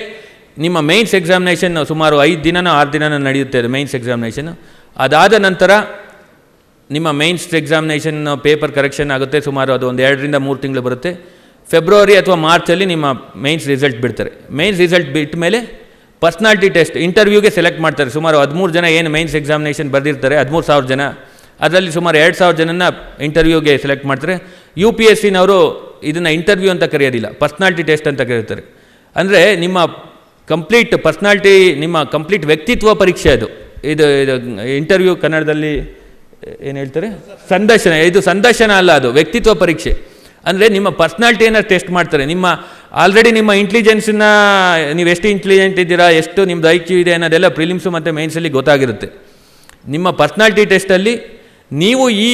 ನಿಮ್ಮ ಮೇನ್ಸ್ ಎಕ್ಸಾಮಿನೇಷನ್ ಸುಮಾರು 5 ದಿನನೋ 6 ದಿನನೋ ನಡೆಯುತ್ತೆ ಅದು ಮೇನ್ಸ್ ಎಕ್ಸಾಮಿನೇಷನ್ನು. ಅದಾದ ನಂತರ ನಿಮ್ಮ ಮೇನ್ಸ್ ಎಕ್ಸಾಮಿನೇಷನ್ ಪೇಪರ್ ಕರೆಕ್ಷನ್ ಆಗುತ್ತೆ. ಸುಮಾರು ಅದು ಒಂದು 2 ರಿಂದ 3 ತಿಂಗಳು ಬರುತ್ತೆ. ಫೆಬ್ರವರಿ ಅಥವಾ ಮಾರ್ಚಲ್ಲಿ ನಿಮ್ಮ ಮೇನ್ಸ್ ರಿಸಲ್ಟ್ ಬಿಡ್ತಾರೆ. ಮೇನ್ಸ್ ರಿಸಲ್ಟ್ ಬಿಟ್ಟ ಮೇಲೆ ಪರ್ಸ್ನಾಲಿಟಿ ಟೆಸ್ಟ್, ಇಂಟರ್ವ್ಯೂಗೆ ಸೆಲೆಕ್ಟ್ ಮಾಡ್ತಾರೆ. ಸುಮಾರು 13 ಜನ ಏನು ಮೇನ್ಸ್ ಎಕ್ಸಾಮಿನೇಷನ್ ಬರೆದಿರ್ತಾರೆ, 13,000 ಜನ, ಅದರಲ್ಲಿ ಸುಮಾರು 2,000 ಜನನ ಇಂಟರ್ವ್ಯೂಗೆ ಸೆಲೆಕ್ಟ್ ಮಾಡ್ತಾರೆ. UPSC-ನವರು ಇದನ್ನು ಇಂಟರ್ವ್ಯೂ ಅಂತ ಕರೆಯೋದಿಲ್ಲ, ಪರ್ಸ್ನಾಲಿಟಿ ಟೆಸ್ಟ್ ಅಂತ ಕರೀತಾರೆ. ಅಂದರೆ ನಿಮ್ಮ ಕಂಪ್ಲೀಟ್ ಪರ್ಸ್ನಾಲಿಟಿ, ನಿಮ್ಮ ಕಂಪ್ಲೀಟ್ ವ್ಯಕ್ತಿತ್ವ ಪರೀಕ್ಷೆ ಅದು. ಇದು ಇಂಟರ್ವ್ಯೂ ಕನ್ನಡದಲ್ಲಿ ಏನು ಹೇಳ್ತಾರೆ, ಸಂದರ್ಶನ. ಇದು ಸಂದರ್ಶನ ಅಲ್ಲ, ಅದು ವ್ಯಕ್ತಿತ್ವ ಪರೀಕ್ಷೆ. ಅಂದರೆ ನಿಮ್ಮ ಪರ್ಸ್ನಾಲಿಟಿಯನ್ನು ಟೆಸ್ಟ್ ಮಾಡ್ತಾರೆ. ಆಲ್ರೆಡಿ ನಿಮ್ಮ ಇಂಟೆಲಿಜೆನ್ಸನ್ನ, ನೀವು ಎಷ್ಟು ಇಂಟೆಲಿಜೆಂಟ್ ಇದ್ದೀರಾ, ಎಷ್ಟು ನಿಮ್ಮದು IQ ಇದೆ ಅನ್ನೋದೆಲ್ಲ ಪ್ರಿಲಿಮ್ಸು ಮತ್ತು ಮೇನ್ಸಲ್ಲಿ ಗೊತ್ತಾಗಿರುತ್ತೆ. ನಿಮ್ಮ ಪರ್ಸ್ನಾಲಿಟಿ ಟೆಸ್ಟಲ್ಲಿ ನೀವು ಈ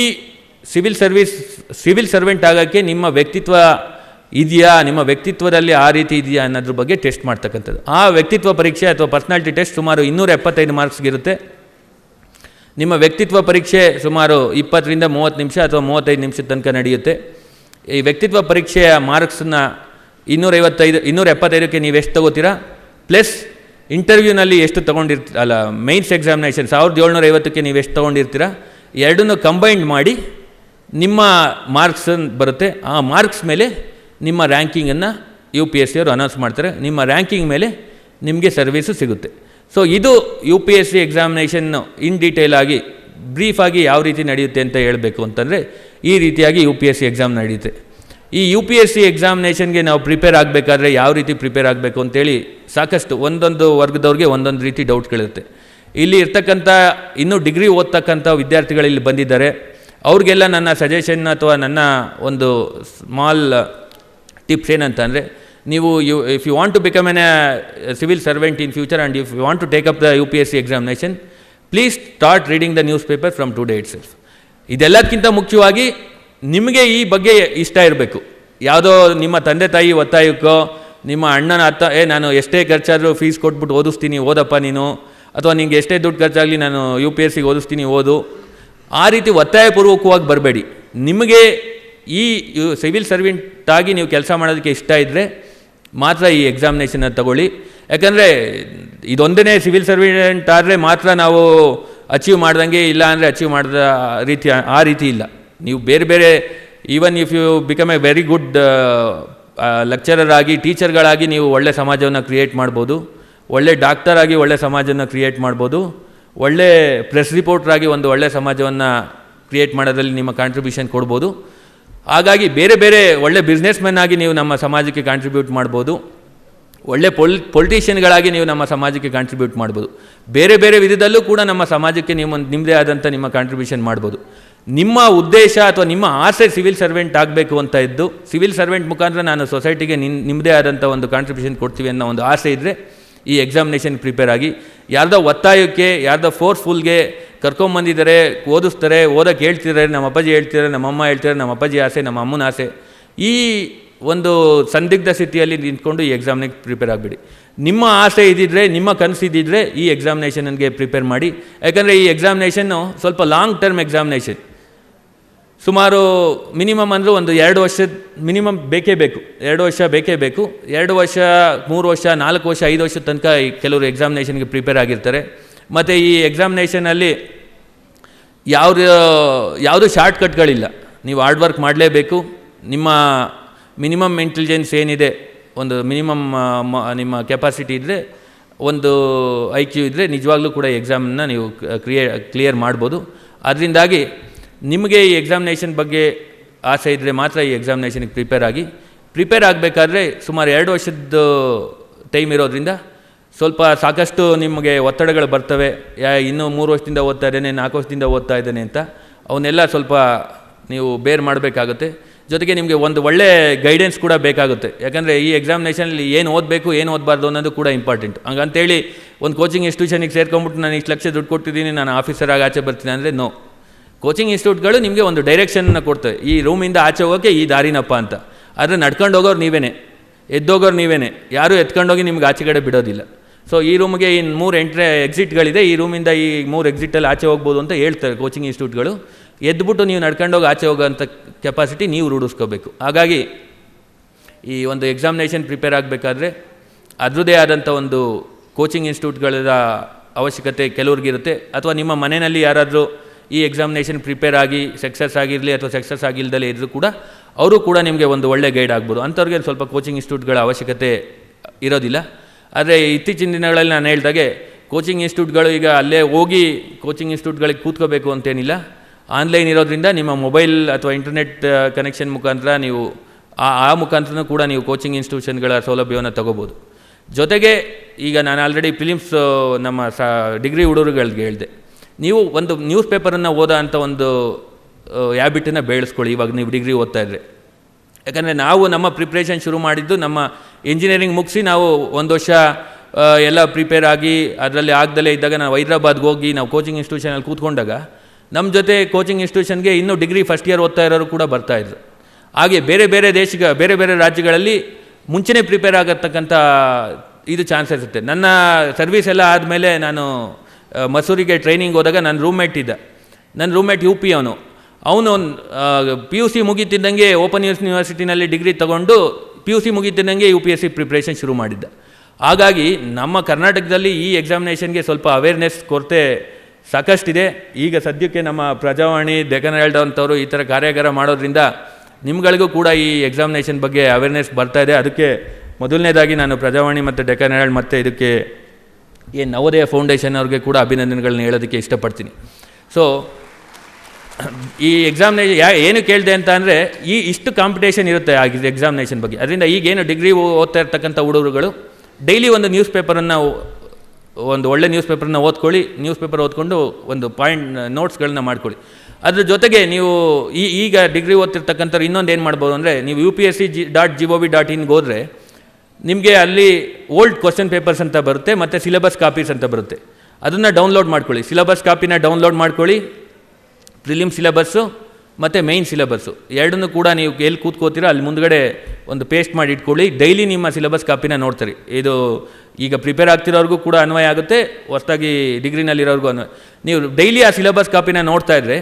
ಸಿವಿಲ್ ಸರ್ವೆಂಟ್ ಆಗೋಕ್ಕೆ ನಿಮ್ಮ ವ್ಯಕ್ತಿತ್ವ ಇದೆಯಾ, ನಿಮ್ಮ ವ್ಯಕ್ತಿತ್ವದಲ್ಲಿ ಆ ರೀತಿ ಇದೆಯಾ ಅನ್ನೋದ್ರ ಬಗ್ಗೆ ಟೆಸ್ಟ್ ಮಾಡ್ತಕ್ಕಂಥದ್ದು. ಆ ವ್ಯಕ್ತಿತ್ವ ಪರೀಕ್ಷೆ ಅಥವಾ ಪರ್ಸ್ನಾಲಿಟಿ ಟೆಸ್ಟ್ ಸುಮಾರು 275 ಮಾರ್ಕ್ಸ್ಗಿರುತ್ತೆ. ನಿಮ್ಮ ವ್ಯಕ್ತಿತ್ವ ಪರೀಕ್ಷೆ ಸುಮಾರು 20 ರಿಂದ 30 ನಿಮಿಷ ಅಥವಾ 35 ನಿಮಿಷದ ತನಕ ನಡೆಯುತ್ತೆ. ಈ ವ್ಯಕ್ತಿತ್ವ ಪರೀಕ್ಷೆಯ ಮಾರ್ಕ್ಸನ್ನು 275ಕ್ಕೆ ನೀವು ಎಷ್ಟು ತೊಗೋತೀರಾ, ಪ್ಲಸ್ ಇಂಟರ್ವ್ಯೂನಲ್ಲಿ ಎಷ್ಟು ತೊಗೊಂಡಿರ್ತೀರ, ಮೇನ್ಸ್ ಎಕ್ಸಾಮಿನೇಷನ್ 1750ಕ್ಕೆ ನೀವು ಎಷ್ಟು ತೊಗೊಂಡಿರ್ತೀರ, ಎರಡನ್ನೂ ಕಂಬೈಂಡ್ ಮಾಡಿ ನಿಮ್ಮ ಮಾರ್ಕ್ಸ್ ಬರುತ್ತೆ. ಆ ಮಾರ್ಕ್ಸ್ ಮೇಲೆ ನಿಮ್ಮ ರ್ಯಾಂಕಿಂಗನ್ನು UPSC ಅವರು ಅನೌನ್ಸ್ ಮಾಡ್ತಾರೆ. ನಿಮ್ಮ ರ್ಯಾಂಕಿಂಗ್ ಮೇಲೆ ನಿಮಗೆ ಸರ್ವೀಸು ಸಿಗುತ್ತೆ. ಸೊ ಇದು UPSC ಎಕ್ಸಾಮಿನೇಷನ್ನು ಇನ್ ಡೀಟೇಲ್ ಆಗಿ ಬ್ರೀಫಾಗಿ ಯಾವ ರೀತಿ ನಡೆಯುತ್ತೆ ಅಂತ ಹೇಳಬೇಕು ಅಂತಂದರೆ ಈ ರೀತಿಯಾಗಿ UPSC ಎಕ್ಸಾಮ್ ನಡೆಯುತ್ತೆ. ಈ UPSC ಎಕ್ಸಾಮಿನೇಷನ್ಗೆ ನಾವು ಪ್ರಿಪೇರ್ ಆಗಬೇಕಾದ್ರೆ ಯಾವ ರೀತಿ ಪ್ರಿಪೇರ್ ಆಗಬೇಕು ಅಂತೇಳಿ ಸಾಕಷ್ಟು ಒಂದೊಂದು ವರ್ಗದವ್ರಿಗೆ ಒಂದೊಂದು ರೀತಿ ಡೌಟ್ಗಳಿರುತ್ತೆ. ಇಲ್ಲಿ ಇರ್ತಕ್ಕಂಥ ಇನ್ನೂ ಡಿಗ್ರಿ ಓದ್ತಕ್ಕಂಥ ವಿದ್ಯಾರ್ಥಿಗಳು ಇಲ್ಲಿ ಬಂದಿದ್ದಾರೆ. ಅವ್ರಿಗೆಲ್ಲ ನನ್ನ ಸಜೆಷನ್ ಅಥವಾ ನನ್ನ ಒಂದು ಸ್ಮಾಲ್ ಟಿಪ್ಸ್ ಏನಂತ ಅಂದರೆ, ನೀವು if you want to become an civil servant in future and if you want to take up the UPSC examination, please start reading the newspaper from today itself. ಇದೆಲ್ಲದಕ್ಕಿಂತ ಮುಖ್ಯವಾಗಿ ನಿಮಗೆ ಈ ಬಗ್ಗೆ ಇಷ್ಟ ಇರಬೇಕು. ಯಾವುದೋ ನಿಮ್ಮ ತಂದೆ ತಾಯಿ ಒತ್ತಾಯಕ್ಕೋ, ನಿಮ್ಮ ಅಣ್ಣನ ನಾನು ಎಷ್ಟೇ ಖರ್ಚಾದರೂ ಫೀಸ್ ಕೊಟ್ಬಿಟ್ಟು ಓದಿಸ್ತೀನಿ, ಓದಪ್ಪ ನೀನು ಅಥವಾ ನಿಮಗೆ ಎಷ್ಟೇ ದುಡ್ಡು ಖರ್ಚಾಗಲಿ ನಾನು UPSC ಓದಿಸ್ತೀನಿ ಓದು, ಆ ರೀತಿ ಒತ್ತಾಯಪೂರ್ವಕವಾಗಿ ಬರಬೇಡಿ. ನಿಮಗೆ ಈ ಸಿವಿಲ್ ಸರ್ವೆಂಟ್ ಆಗಿ ನೀವು ಕೆಲಸ ಮಾಡೋದಕ್ಕೆ ಇಷ್ಟ ಇದ್ದರೆ ಮಾತ್ರ ಈ ಎಕ್ಸಾಮಿನೇಷನ್ನ ತಗೊಳ್ಳಿ. ಯಾಕಂದರೆ ಇದೊಂದೇ ಸಿವಿಲ್ ಸರ್ವೆಂಟ್ ಆದರೆ ಮಾತ್ರ ನಾವು ಅಚೀವ್ ಮಾಡ್ದಂಗೆ, ಇಲ್ಲ ಅಂದರೆ ಅಚೀವ್ ಮಾಡಿದ ಆ ರೀತಿ ಇಲ್ಲ. ನೀವು ಬೇರೆ ಬೇರೆ even if you become a very good lecturer ಆಗಿ, ಟೀಚರ್ಗಳಾಗಿ ನೀವು ಒಳ್ಳೆ ಸಮಾಜವನ್ನು ಕ್ರಿಯೇಟ್ ಮಾಡ್ಬೋದು, ಒಳ್ಳೆ ಡಾಕ್ಟರ್ ಆಗಿ ಒಳ್ಳೆ ಸಮಾಜವನ್ನು ಕ್ರಿಯೇಟ್ ಮಾಡ್ಬೋದು, ಒಳ್ಳೆ ಪ್ರೆಸ್ ರಿಪೋರ್ಟ್ರಾಗಿ ಒಂದು ಒಳ್ಳೆ ಸಮಾಜವನ್ನು ಕ್ರಿಯೇಟ್ ಮಾಡೋದ್ರಲ್ಲಿ ನಿಮ್ಮ ಕಾಂಟ್ರಿಬ್ಯೂಷನ್ ಕೊಡ್ಬೋದು. ಹಾಗಾಗಿ ಬೇರೆ ಬೇರೆ ಒಳ್ಳೆ ಬಿಸ್ನೆಸ್ ಮ್ಯಾನ್ ಆಗಿ ನೀವು ನಮ್ಮ ಸಮಾಜಕ್ಕೆ ಕಾಂಟ್ರಿಬ್ಯೂಟ್ ಮಾಡ್ಬೋದು, ಒಳ್ಳೆ ಪೊಲಿಟಿಷಿಯನ್ಗಳಾಗಿ ನೀವು ನಮ್ಮ ಸಮಾಜಕ್ಕೆ ಕಾಂಟ್ರಿಬ್ಯೂಟ್ ಮಾಡ್ಬೋದು. ಬೇರೆ ಬೇರೆ ವಿಧದಲ್ಲೂ ಕೂಡ ನಮ್ಮ ಸಮಾಜಕ್ಕೆ ನಿಮ್ಮದೇ ಆದಂಥ ನಿಮ್ಮ ಕಾಂಟ್ರಿಬ್ಯೂಷನ್ ಮಾಡ್ಬೋದು. ನಿಮ್ಮ ಉದ್ದೇಶ ಅಥವಾ ನಿಮ್ಮ ಆಸೆ ಸಿವಿಲ್ ಸರ್ವೆಂಟ್ ಆಗಬೇಕು ಅಂತ ಇದ್ದು, ಸಿವಿಲ್ ಸರ್ವೆಂಟ್ ಮುಖಾಂತರ ನಾನು ಸೊಸೈಟಿಗೆ ನಿಮ್ಮದೇ ಆದಂಥ ಒಂದು ಕಾಂಟ್ರಿಬ್ಯೂಷನ್ ಕೊಡ್ತೀವಿ ಅನ್ನೋ ಒಂದು ಆಸೆ ಇದ್ದರೆ ಈ ಎಕ್ಸಾಮಿನೇಷನ್ ಪ್ರಿಪೇರ್ ಆಗಿ. ಯಾರ್ದೋ ಒತ್ತಾಯಕ್ಕೆ, ಯಾರ್ದೋ ಫೋರ್ಸ್ಫುಲ್ಗೆ ಕರ್ಕೊಂಬಂದಿದ್ದಾರೆ, ಓದಿಸ್ತಾರೆ, ಓದೋಕ್ಕೆ ಹೇಳ್ತಿದ್ದಾರೆ, ನಮ್ಮ ಅಪ್ಪಾಜಿ ಹೇಳ್ತಿದ್ದಾರೆ, ನಮ್ಮ ಅಮ್ಮ ಹೇಳ್ತಿದ್ದಾರೆ, ನಮ್ಮ ಅಪ್ಪಾಜಿ ಆಸೆ, ನಮ್ಮ ಅಮ್ಮನ ಆಸೆ, ಈ ಒಂದು ಸಂದಿಗ್ಧ ಸ್ಥಿತಿಯಲ್ಲಿ ನಿಂತ್ಕೊಂಡು ಈ ಎಕ್ಸಾಮ್ನಿಗೆ ಪ್ರಿಪೇರ್ ಆಗಿಬಿಡಿ. ನಿಮ್ಮ ಆಸೆ ಇದ್ದಿದ್ದರೆ, ನಿಮ್ಮ ಕನಸು ಇದ್ದಿದ್ದರೆ ಈ ಎಕ್ಸಾಮಿನೇಷನ್ಗೆ ಪ್ರಿಪೇರ್ ಮಾಡಿ. ಯಾಕಂದರೆ ಈ ಎಕ್ಸಾಮಿನೇಷನ್ನು ಸ್ವಲ್ಪ ಲಾಂಗ್ ಟರ್ಮ್ ಎಕ್ಸಾಮಿನೇಷನ್. ಸುಮಾರು ಮಿನಿಮಮ್ ಅಂದರೂ ಒಂದು 2 ವರ್ಷದ ಮಿನಿಮಮ್ ಬೇಕೇ ಬೇಕು, 2 ವರ್ಷ ಬೇಕೇ ಬೇಕು. 2 ವರ್ಷ, 3 ವರ್ಷ, 4 ವರ್ಷ, 5 ವರ್ಷದ ತನಕ ಕೆಲವರು ಎಕ್ಸಾಮಿನೇಷನ್ಗೆ ಪ್ರಿಪೇರ್ ಆಗಿರ್ತಾರೆ. ಮತ್ತು ಈ ಎಕ್ಸಾಮಿನೇಷನಲ್ಲಿ ಯಾವುದು ಶಾರ್ಟ್ಕಟ್ಗಳಿಲ್ಲ. ನೀವು ಹಾರ್ಡ್ ವರ್ಕ್ ಮಾಡಲೇಬೇಕು. ನಿಮ್ಮ ಮಿನಿಮಮ್ ಇಂಟೆಲಿಜೆನ್ಸ್ ಏನಿದೆ, ಒಂದು ಮಿನಿಮಮ್ ನಿಮ್ಮ ಕೆಪಾಸಿಟಿ ಇದ್ದರೆ, ಒಂದು IQ ಇದ್ದರೆ ನಿಜವಾಗ್ಲೂ ಕೂಡ ಎಕ್ಸಾಮನ್ನು ನೀವು ಕ್ಲಿಯರ್ ಮಾಡ್ಬೋದು. ಅದರಿಂದಾಗಿ ನಿಮಗೆ ಈ ಎಕ್ಸಾಮಿನೇಷನ್ ಬಗ್ಗೆ ಆಸೆ ಇದ್ದರೆ ಮಾತ್ರ ಈ ಎಕ್ಸಾಮಿನೇಷನ್ಗೆ ಪ್ರಿಪೇರ್ ಆಗಬೇಕಾದ್ರೆ ಸುಮಾರು 2 ವರ್ಷದ ಟೈಮ್ ಇರೋದ್ರಿಂದ ಸ್ವಲ್ಪ ಸಾಕಷ್ಟು ನಿಮಗೆ ಒತ್ತಡಗಳು ಬರ್ತವೆ. ಇನ್ನೂ 3 ವರ್ಷದಿಂದ ಓದ್ತಾ ಇದ್ದೇನೆ, 4 ವರ್ಷದಿಂದ ಓದ್ತಾ ಇದ್ದೇನೆ ಅಂತ, ಅವನ್ನೆಲ್ಲ ಸ್ವಲ್ಪ ನೀವು ಬೇರ್ ಮಾಡಬೇಕಾಗುತ್ತೆ. ಜೊತೆಗೆ ನಿಮಗೆ ಒಂದು ಒಳ್ಳೆ ಗೈಡೆನ್ಸ್ ಕೂಡ ಬೇಕಾಗುತ್ತೆ. ಯಾಕಂದರೆ ಈ ಎಕ್ಸಾಮಿನೇಷನಲ್ಲಿ ಏನು ಓದಬೇಕು, ಏನು ಓದಬಾರ್ದು ಅನ್ನೋದು ಕೂಡ ಇಂಪಾರ್ಟೆಂಟ್. ಹಂಗಂತೇಳಿ ಒಂದು ಕೋಚಿಂಗ್ ಇನ್ಸ್ಟಿಟ್ಯೂಷನಿಗೆ ಸೇರ್ಕೊಂಬಿಟ್ಟು ನಾನು ಇಷ್ಟು ಲಕ್ಷ ದುಡ್ಡು ಕೊಟ್ಟಿದ್ದೀನಿ, ನಾನು ಆಫೀಸರಾಗಿ ಆಚೆ ಬರ್ತೀನಿ ಅಂದರೆ ನೋ. ಕೋಚಿಂಗ್ ಇನ್ಸ್ಟಿಟ್ಯೂಟ್ಗಳು ನಿಮಗೆ ಒಂದು ಡೈರೆಕ್ಷನ್ನ ಕೊಡ್ತವೆ, ಈ ರೂಮಿಂದ ಆಚೆ ಹೋಗೋಕ್ಕೆ ಈ ದಾರಿನಪ್ಪ ಅಂತ. ಆದರೆ ನಡ್ಕೊಂಡು ಹೋಗೋರು ನೀವೇ, ಎದ್ದೋಗೋರು ನೀವೇ, ಯಾರೂ ಎತ್ಕೊಂಡೋಗಿ ನಿಮ್ಗೆ ಆಚೆ ಕಡೆ ಬಿಡೋದಿಲ್ಲ. ಸೊ ಈ ರೂಮ್ಗೆ ಇನ್ನು 3 ಎಕ್ಸಿಟ್ಗಳಿದೆ, ಈ ರೂಮಿಂದ ಈ 3 ಎಕ್ಸಿಟಲ್ಲಿ ಆಚೆ ಹೋಗ್ಬೋದು ಅಂತ ಹೇಳ್ತಾರೆ ಕೋಚಿಂಗ್ ಇನ್ಸ್ಟಿಟ್ಯೂಟ್ಗಳು. ಎದ್ಬಿಟ್ಟು ನೀವು ನಡ್ಕೊಂಡೋಗಿ ಆಚೆ ಹೋಗೋಂಥ ಕೆಪಾಸಿಟಿ ನೀವು ರೂಢಿಸ್ಕೋಬೇಕು. ಹಾಗಾಗಿ ಈ ಒಂದು ಎಕ್ಸಾಮಿನೇಷನ್ ಪ್ರಿಪೇರ್ ಆಗಬೇಕಾದ್ರೆ ಅದರದ್ದೇ ಆದಂಥ ಒಂದು ಕೋಚಿಂಗ್ ಇನ್ಸ್ಟಿಟ್ಯೂಟ್ಗಳ ಅವಶ್ಯಕತೆ ಕೆಲವ್ರಿಗಿರುತ್ತೆ. ಅಥವಾ ನಿಮ್ಮ ಮನೆಯಲ್ಲಿ ಯಾರಾದರೂ ಈ ಎಕ್ಸಾಮಿನೇಷನ್ ಪ್ರಿಪೇರ್ ಆಗಿ ಸಕ್ಸಸ್ ಆಗಿರಲಿ ಅಥವಾ ಸಕ್ಸಸ್ ಆಗಿಲ್ದಲೇ ಇದ್ದರೂ ಕೂಡ ಅವರು ಕೂಡ ನಿಮಗೆ ಒಂದು ಒಳ್ಳೆ ಗೈಡ್ ಆಗ್ಬೋದು. ಅಂಥವ್ರಿಗೆ ಸ್ವಲ್ಪ ಕೋಚಿಂಗ್ ಇನ್ಸ್ಟಿಟ್ಯೂಟ್ಗಳ ಅವಶ್ಯಕತೆ ಇರೋದಿಲ್ಲ. ಆದರೆ ಇತ್ತೀಚಿನ ದಿನಗಳಲ್ಲಿ ನಾನು ಹೇಳ್ದಾಗೆ ಕೋಚಿಂಗ್ ಇನ್ಸ್ಟಿಟ್ಯೂಟ್ಗಳು ಈಗ ಅಲ್ಲೇ ಹೋಗಿ ಕೋಚಿಂಗ್ ಇನ್ಸ್ಟಿಟ್ಯೂಟ್ಗಳಿಗೆ ಕೂತ್ಕೋಬೇಕು ಅಂತೇನಿಲ್ಲ. ಆನ್ಲೈನ್ ಇರೋದ್ರಿಂದ ನಿಮ್ಮ ಮೊಬೈಲ್ ಅಥವಾ ಇಂಟರ್ನೆಟ್ ಕನೆಕ್ಷನ್ ಮುಖಾಂತರ ನೀವು ಆ ಮುಖಾಂತರನೂ ಕೂಡ ನೀವು ಕೋಚಿಂಗ್ ಇನ್ಸ್ಟಿಟ್ಯೂಷನ್ಗಳ ಸೌಲಭ್ಯವನ್ನು ತಗೋಬೋದು. ಜೊತೆಗೆ ಈಗ ನಾನು ಆಲ್ರೆಡಿ ಫಿಲಿಮ್ಸ್ ನಮ್ಮ ಡಿಗ್ರಿ ಹುಡುಗರುಗಳಿಗೆ ಹೇಳಿದೆ, ನೀವು ಒಂದು ನ್ಯೂಸ್ ಪೇಪರನ್ನು ಓದೋ ಅಂಥ ಒಂದು ಹ್ಯಾಬಿಟನ್ನು ಬೆಳೆಸ್ಕೊಳ್ಳಿ ಇವಾಗ ನೀವು ಡಿಗ್ರಿ ಓದ್ತಾ ಇದ್ದರೆ. ಯಾಕಂದರೆ ನಾವು ನಮ್ಮ ಪ್ರಿಪ್ರೇಷನ್ ಶುರು ಮಾಡಿದ್ದು ನಮ್ಮ ಇಂಜಿನಿಯರಿಂಗ್ ಮುಗಿಸಿ ನಾವು 1 ವರ್ಷ ಎಲ್ಲ ಪ್ರಿಪೇರ್ ಆಗಿ ಅದರಲ್ಲಿ ಆಗದಲ್ಲೇ ಇದ್ದಾಗ ನಾವು ಹೈದ್ರಾಬಾದ್ಗೆ ಹೋಗಿ ನಾವು ಕೋಚಿಂಗ್ ಇನ್ಸ್ಟಿಟ್ಯೂಷನಲ್ಲಿ ಕೂತ್ಕೊಂಡಾಗ ನಮ್ಮ ಜೊತೆ ಕೋಚಿಂಗ್ ಇನ್ಸ್ಟಿಟ್ಯೂಷನ್ಗೆ ಇನ್ನೂ ಡಿಗ್ರಿ ಫಸ್ಟ್ ಇಯರ್ ಓದ್ತಾ ಇರೋರು ಕೂಡ ಬರ್ತಾಯಿದ್ರು. ಹಾಗೆ ಬೇರೆ ಬೇರೆ ರಾಜ್ಯಗಳಲ್ಲಿ ಮುಂಚೆನೇ ಪ್ರಿಪೇರ್ ಆಗತಕ್ಕಂಥ ಇದು ಚಾನ್ಸಸ್ ಇರುತ್ತೆ. ನನ್ನ ಸರ್ವೀಸ್ ಎಲ್ಲ ಆದಮೇಲೆ ನಾನು ಮಸೂರಿಗೆ ಟ್ರೈನಿಂಗ್ ಹೋದಾಗ ನನ್ನ ರೂಮ್ಮೇಟ್ UP ಅವನು PUC ಮುಗೀತಿದ್ದಂಗೆ ಓಪನ್ ಯೂನಿವರ್ಸಿಟಿನಲ್ಲಿ ಡಿಗ್ರಿ ತೊಗೊಂಡು PUC ಮುಗೀತಿದ್ದಂಗೆ UPSC ಪ್ರಿಪ್ರೇಷನ್ ಶುರು ಮಾಡಿದ್ದ. ಹಾಗಾಗಿ ನಮ್ಮ ಕರ್ನಾಟಕದಲ್ಲಿ ಈ ಎಕ್ಸಾಮಿನೇಷನ್ಗೆ ಸ್ವಲ್ಪ ಅವೇರ್ನೆಸ್ ಕೊರತೆ ಸಾಕಷ್ಟಿದೆ. ಈಗ ಸದ್ಯಕ್ಕೆ ನಮ್ಮ ಪ್ರಜಾವಾಣಿ, ಡೆಕ್ಕನ್ ಹೆರಾಲ್ಡ್ ಅಂಥವರು ಈ ಥರ ಕಾರ್ಯಾಗಾರ ಮಾಡೋದ್ರಿಂದ ನಿಮ್ಗಳಿಗೂ ಕೂಡ ಈ ಎಕ್ಸಾಮಿನೇಷನ್ ಬಗ್ಗೆ ಅವೇರ್ನೆಸ್ ಬರ್ತಾ ಇದೆ. ಅದಕ್ಕೆ ಮೊದಲನೇದಾಗಿ ನಾನು ಪ್ರಜಾವಾಣಿ ಮತ್ತು ಡೆಕ್ಕನ್ ಹೆರಾಲ್ಡ್ ಮತ್ತು ಇದಕ್ಕೆ ನವೋದಯ ಫೌಂಡೇಶನ್ ಅವ್ರಿಗೆ ಕೂಡ ಅಭಿನಂದನೆಗಳನ್ನ ಹೇಳೋದಕ್ಕೆ ಇಷ್ಟಪಡ್ತೀನಿ. ಸೊ ಈ ಎಕ್ಸಾಮಿನೇಷನ್ ಏನು ಕೇಳಿದೆ ಅಂತ ಅಂದರೆ ಇಷ್ಟು ಕಾಂಪಿಟೇಷನ್ ಇರುತ್ತೆ ಆ ಎಕ್ಸಾಮಿನೇಷನ್ ಬಗ್ಗೆ. ಅದರಿಂದ ಈಗೇನು ಡಿಗ್ರಿ ಓದ್ತಾ ಇರ್ತಕ್ಕಂಥ ಹುಡುಗರುಗಳು ಡೈಲಿ ಒಂದು ನ್ಯೂಸ್ ಪೇಪರನ್ನು, ಒಂದು ಒಳ್ಳೆ ನ್ಯೂಸ್ ಪೇಪರನ್ನ ಓದ್ಕೊಳ್ಳಿ. ನ್ಯೂಸ್ ಪೇಪರ್ ಓದ್ಕೊಂಡು ಒಂದು ನೋಟ್ಸ್ಗಳನ್ನ ಮಾಡ್ಕೊಳ್ಳಿ. ಅದ್ರ ಜೊತೆಗೆ ನೀವು ಈಗ ಡಿಗ್ರಿ ಓದ್ತಿರ್ತಕ್ಕಂಥವ್ರು ಇನ್ನೊಂದು ಏನು ಮಾಡ್ಬೋದು ಅಂದರೆ, ನೀವು upsc.gov.in ಹೋದರೆ ನಿಮಗೆ ಅಲ್ಲಿ ಓಲ್ಡ್ ಕ್ವಶನ್ ಪೇಪರ್ಸ್ ಅಂತ ಬರುತ್ತೆ ಮತ್ತು ಸಿಲೆಬಸ್ ಕಾಪೀಸ್ ಅಂತ ಬರುತ್ತೆ. ಅದನ್ನು ಡೌನ್ಲೋಡ್ ಮಾಡ್ಕೊಳ್ಳಿ. ಸಿಲೆಬಸ್ ಕಾಪಿನ ಡೌನ್ಲೋಡ್ ಮಾಡ್ಕೊಳ್ಳಿ. ಪ್ರಿಲಿಮ್ ಸಿಲೆಬಸ್ಸು ಮತ್ತು ಮೇಯ್ನ್ ಸಿಲೆಬಸ್ಸು ಎರಡನ್ನೂ ಕೂಡ ನೀವು ಎಲ್ಲಿ ಕೂತ್ಕೋತೀರೋ ಅಲ್ಲಿ ಮುಂದ್ಗಡೆ ಒಂದು ಪೇಸ್ಟ್ ಮಾಡಿ ಇಟ್ಕೊಳ್ಳಿ. ಡೈಲಿ ನಿಮ್ಮ ಸಿಲೆಬಸ್ ಕಾಪಿನ ನೋಡ್ತಾರೆ. ಇದು ಈಗ ಪ್ರಿಪೇರ್ ಆಗ್ತಿರೋರ್ಗೂ ಕೂಡ ಅನ್ವಯ ಆಗುತ್ತೆ, ಹೊಸದಾಗಿ ಡಿಗ್ರಿನಲ್ಲಿರೋರ್ಗೂ ಅನ್ವಯ. ನೀವು ಡೈಲಿ ಆ ಸಿಲೆಬಸ್ ಕಾಪಿನ ನೋಡ್ತಾ ಇದ್ದರೆ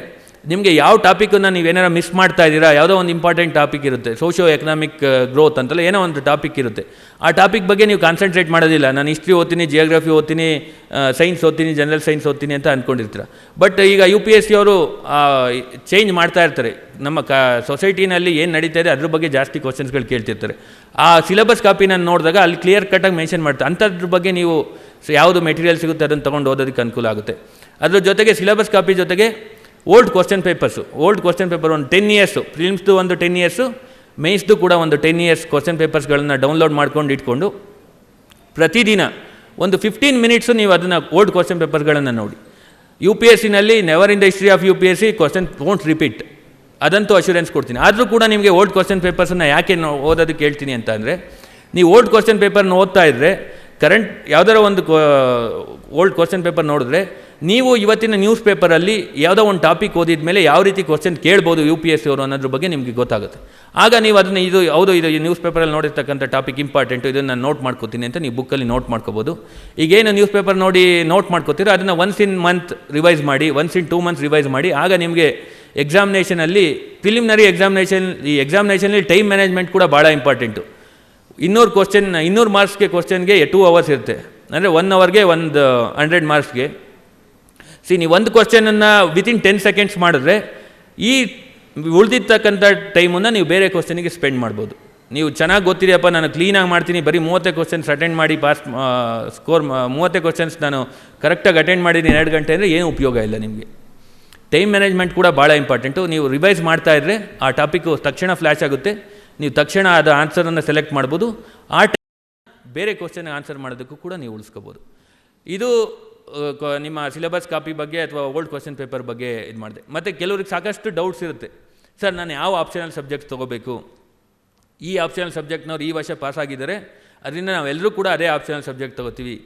ನಿಮಗೆ ಯಾವ ಟಾಪಿಕನ್ನು ನೀವೇನಾರು ಮಿಸ್ ಮಾಡ್ತಾ ಇದ್ದೀರಾ, ಯಾವುದೋ ಒಂದು ಇಂಪಾರ್ಟೆಂಟ್ ಟಾಪಿಕ್ ಇರುತ್ತೆ, ಸೋಷಿಯೋ ಎಕನಾಮಿಕ್ ಗ್ರೋತ್ ಅಂತಲ್ಲ ಏನೋ ಒಂದು ಟಾಪಿಕ್ ಇರುತ್ತೆ, ಆ ಟಾಪಿಕ್ ಬಗ್ಗೆ ನೀವು ಕಾನ್ಸಂಟ್ರೇಟ್ ಮಾಡೋದಿಲ್ಲ. ನಾನು ಹಿಸ್ಟ್ರಿ ಓದ್ತೀನಿ, ಜಿಯೋಗ್ರಫಿ ಓದ್ತೀನಿ, ಸೈನ್ಸ್ ಓದ್ತೀನಿ, ಜನರಲ್ ಸೈನ್ಸ್ ಓದ್ತೀನಿ ಅಂತ ಅಂದ್ಕೊಂಡಿರ್ತೀರ. ಬಟ್ ಈಗ UPSC ಅವರು ಚೇಂಜ್ ಮಾಡ್ತಾ ಇರ್ತಾರೆ. ನಮ್ಮ ಸೊಸೈಟಿನಲ್ಲಿ ಏನು ನಡೀತಾ ಇದೆ ಅದ್ರ ಬಗ್ಗೆ ಜಾಸ್ತಿ ಕ್ವಶನ್ಸ್ಗಳು ಕೇಳ್ತಿರ್ತಾರೆ. ಆ ಸಿಲೆಬಸ್ ಕಾಪಿನ ನೋಡಿದಾಗ ಅಲ್ಲಿ ಕ್ಲಿಯರ್ ಕಟ್ಟಾಗಿ ಮೆನ್ಷನ್ ಮಾಡ್ತಾರೆ. ಅಂಥದ್ರ ಬಗ್ಗೆ ನೀವು ಯಾವುದು ಮೆಟೀರಿಯಲ್ ಸಿಗುತ್ತೆ ಅದನ್ನು ತೊಗೊಂಡು ಓದೋದಕ್ಕೆ ಅನುಕೂಲ ಆಗುತ್ತೆ. ಅದ್ರ ಜೊತೆಗೆ ಸಿಲೆಬಸ್ ಕಾಪಿ ಜೊತೆಗೆ ಓಲ್ಡ್ ಕ್ವಶನ್ ಪೇಪರ್ ಒಂದು 10 ಇಯರ್ಸು, ಫಿಲ್ಮ್ಸ್ದು ಒಂದು 10 ಇಯರ್ಸು, ಮೇನ್ಸ್ದು ಕೂಡ ಒಂದು 10 ಇಯರ್ಸ್ ಕ್ವಶನ್ ಪೇಪರ್ಸ್ಗಳನ್ನ ಡೌನ್ಲೋಡ್ ಮಾಡ್ಕೊಂಡು ಇಟ್ಕೊಂಡು ಪ್ರತಿದಿನ ಒಂದು 15 ಮಿನಿಟ್ಸು ನೀವು ಅದನ್ನು ಓಲ್ಡ್ ಕ್ವಶನ್ ಪೇಪರ್ಗಳನ್ನು ನೋಡಿ. UPSCನಲ್ಲಿ never in the history of UPSC question won't repeat, ಅದಂತೂ ಅಶ್ಯೂರೆನ್ಸ್ ಕೊಡ್ತೀನಿ. ಆದರೂ ಕೂಡ ನಿಮಗೆ ಓಲ್ಡ್ ಕ್ವಶನ್ ಪೇಪರ್ಸನ್ನು ಯಾಕೆ ಓದೋದಕ್ಕೆ ಹೇಳ್ತೀನಿ ಅಂತ ಅಂದರೆ, ನೀವು ಓಲ್ಡ್ ಕ್ವಶನ್ ಪೇಪರ್ನ ಓದ್ತಾ ಇದ್ದರೆ ಕರೆಂಟ್ ಯಾವುದಾರ ಒಂದು ಓಲ್ಡ್ ಕ್ವಶನ್ ಪೇಪರ್ ನೋಡಿದ್ರೆ ನೀವು ಇವತ್ತಿನ ನ್ಯೂಸ್ ಪೇಪರಲ್ಲಿ ಯಾವುದೋ ಒಂದು ಟಾಪಿಕ್ ಓದಿದ ಮೇಲೆ ಯಾವ ರೀತಿ ಕ್ವಶನ್ ಕೇಳ್ಬೋದು UPSC ಅವರು ಅನ್ನೋದ್ರ ಬಗ್ಗೆ ನಿಮಗೆ ಗೊತ್ತಾಗುತ್ತೆ. ಆಗ ನೀವು ಅದನ್ನು ಇದು ನ್ಯೂಸ್ ಪೇಪರಲ್ಲಿ ನೋಡಿರ್ತಕ್ಕಂಥ ಟಾಪಿಕ್ ಇಂಪಾರ್ಟೆಂಟು, ಇದನ್ನು ನಾನು ನೋಟ್ ಮಾಡ್ಕೋತೀನಿ ಅಂತ ನೀವು ಬುಕ್ಕಲ್ಲಿ ನೋಟ್ ಮಾಡ್ಕೋಬೋದು. ಈಗೇನು ನ್ಯೂಸ್ ಪೇಪರ್ ನೋಡಿ ನೋಟ್ ಮಾಡ್ಕೋತೀರೋ ಅದನ್ನು ಒನ್ಸ್ ಇನ್ ಮಂತ್ ರಿವೈಸ್ ಮಾಡಿ, ಒನ್ಸ್ ಇನ್ 2 ಮಂತ್ಸ್ ರಿವೈಸ್ ಮಾಡಿ. ಆಗ ನಿಮಗೆ ಎಕ್ಸಾಮಿನೇಷನಲ್ಲಿ, ಪ್ರಿಲಿಮಿನರಿ ಎಕ್ಸಾಮಿನೇಷನಲ್ಲಿ ಟೈಮ್ ಮ್ಯಾನೇಜ್ಮೆಂಟ್ ಕೂಡ ಭಾಳ ಇಂಪಾರ್ಟೆಂಟು. 200 ಮಾರ್ಕ್ಸ್ಗೆ ಕ್ವಶನ್ಗೆ 2 ಅವರ್ಸ್ ಇರುತ್ತೆ, ಅಂದರೆ 1 ಅವರ್ಗೆ 100 ಮಾರ್ಕ್ಸ್ಗೆ. ನೀವು ಒಂದು ಕ್ವಶನನ್ನು ವಿತಿನ್ 10 ಸೆಕೆಂಡ್ಸ್ ಮಾಡಿದ್ರೆ ಈ ಉಳಿದಿರ್ತಕ್ಕಂಥ ಟೈಮನ್ನು ನೀವು ಬೇರೆ ಕ್ವಶನಿಗೆ ಸ್ಪೆಂಡ್ ಮಾಡ್ಬೋದು. ನೀವು ಚೆನ್ನಾಗಿ ಗೊತ್ತಿದೆಯಪ್ಪ, ನಾನು ಕ್ಲೀನಾಗಿ ಮಾಡ್ತೀನಿ, ಬರೀ 30 ಕ್ವಶನ್ಸ್ ಅಟೆಂಡ್ ಮಾಡಿ ಸ್ಕೋರ್ 30 ಕ್ವಶನ್ಸ್ ನಾನು ಕರೆಕ್ಟಾಗಿ ಅಟೆಂಡ್ ಮಾಡಿದ್ದೀನಿ 2 ಗಂಟೆ ಅಂದರೆ ಏನು ಉಪಯೋಗ ಇಲ್ಲ ನಿಮಗೆ. ಟೈಮ್ ಮ್ಯಾನೇಜ್ಮೆಂಟ್ ಕೂಡ ಭಾಳ ಇಂಪಾರ್ಟೆಂಟು. ನೀವು ರಿವೈಸ್ ಮಾಡ್ತಾ ಇದ್ದರೆ ಆ ಟಾಪಿಕ್ಕು ತಕ್ಷಣ ಫ್ಲ್ಯಾಶ್ ಆಗುತ್ತೆ, ನೀವು ತಕ್ಷಣ ಅದು ಆನ್ಸರನ್ನು ಸೆಲೆಕ್ಟ್ ಮಾಡ್ಬೋದು. ಆ ಟೈಮ್ ಬೇರೆ ಕ್ವಶನ್ಗೆ ಆನ್ಸರ್ ಮಾಡೋದಕ್ಕೂ ಕೂಡ ನೀವು ಉಳಿಸ್ಕೋಬೋದು. ಇದು ನಿಮ್ಮ ಸಿಲೆಬಸ್ ಕಾಪಿ ಬಗ್ಗೆ ಅಥವಾ ಓಲ್ಡ್ ಕ್ವಶನ್ ಪೇಪರ್ ಬಗ್ಗೆ ಇದು ಮಾಡಿದೆ. ಮತ್ತು ಕೆಲವ್ರಿಗೆ ಸಾಕಷ್ಟು ಡೌಟ್ಸ್ ಇರುತ್ತೆ, ಸರ್ ನಾನು ಯಾವ ಆಪ್ಷನಲ್ ಸಬ್ಜೆಕ್ಟ್ಸ್ ತೊಗೋಬೇಕು, ಈ ಆಪ್ಷನಲ್ ಸಬ್ಜೆಕ್ಟ್ನವ್ರು ಈ ವರ್ಷ ಪಾಸ್ ಆಗಿದ್ದಾರೆ, ಅದರಿಂದ ನಾವೆಲ್ಲರೂ ಕೂಡ ಅದೇ ಆಪ್ಷನಲ್ ಸಬ್ಜೆಕ್ಟ್ ತೊಗೋತೀವಿ.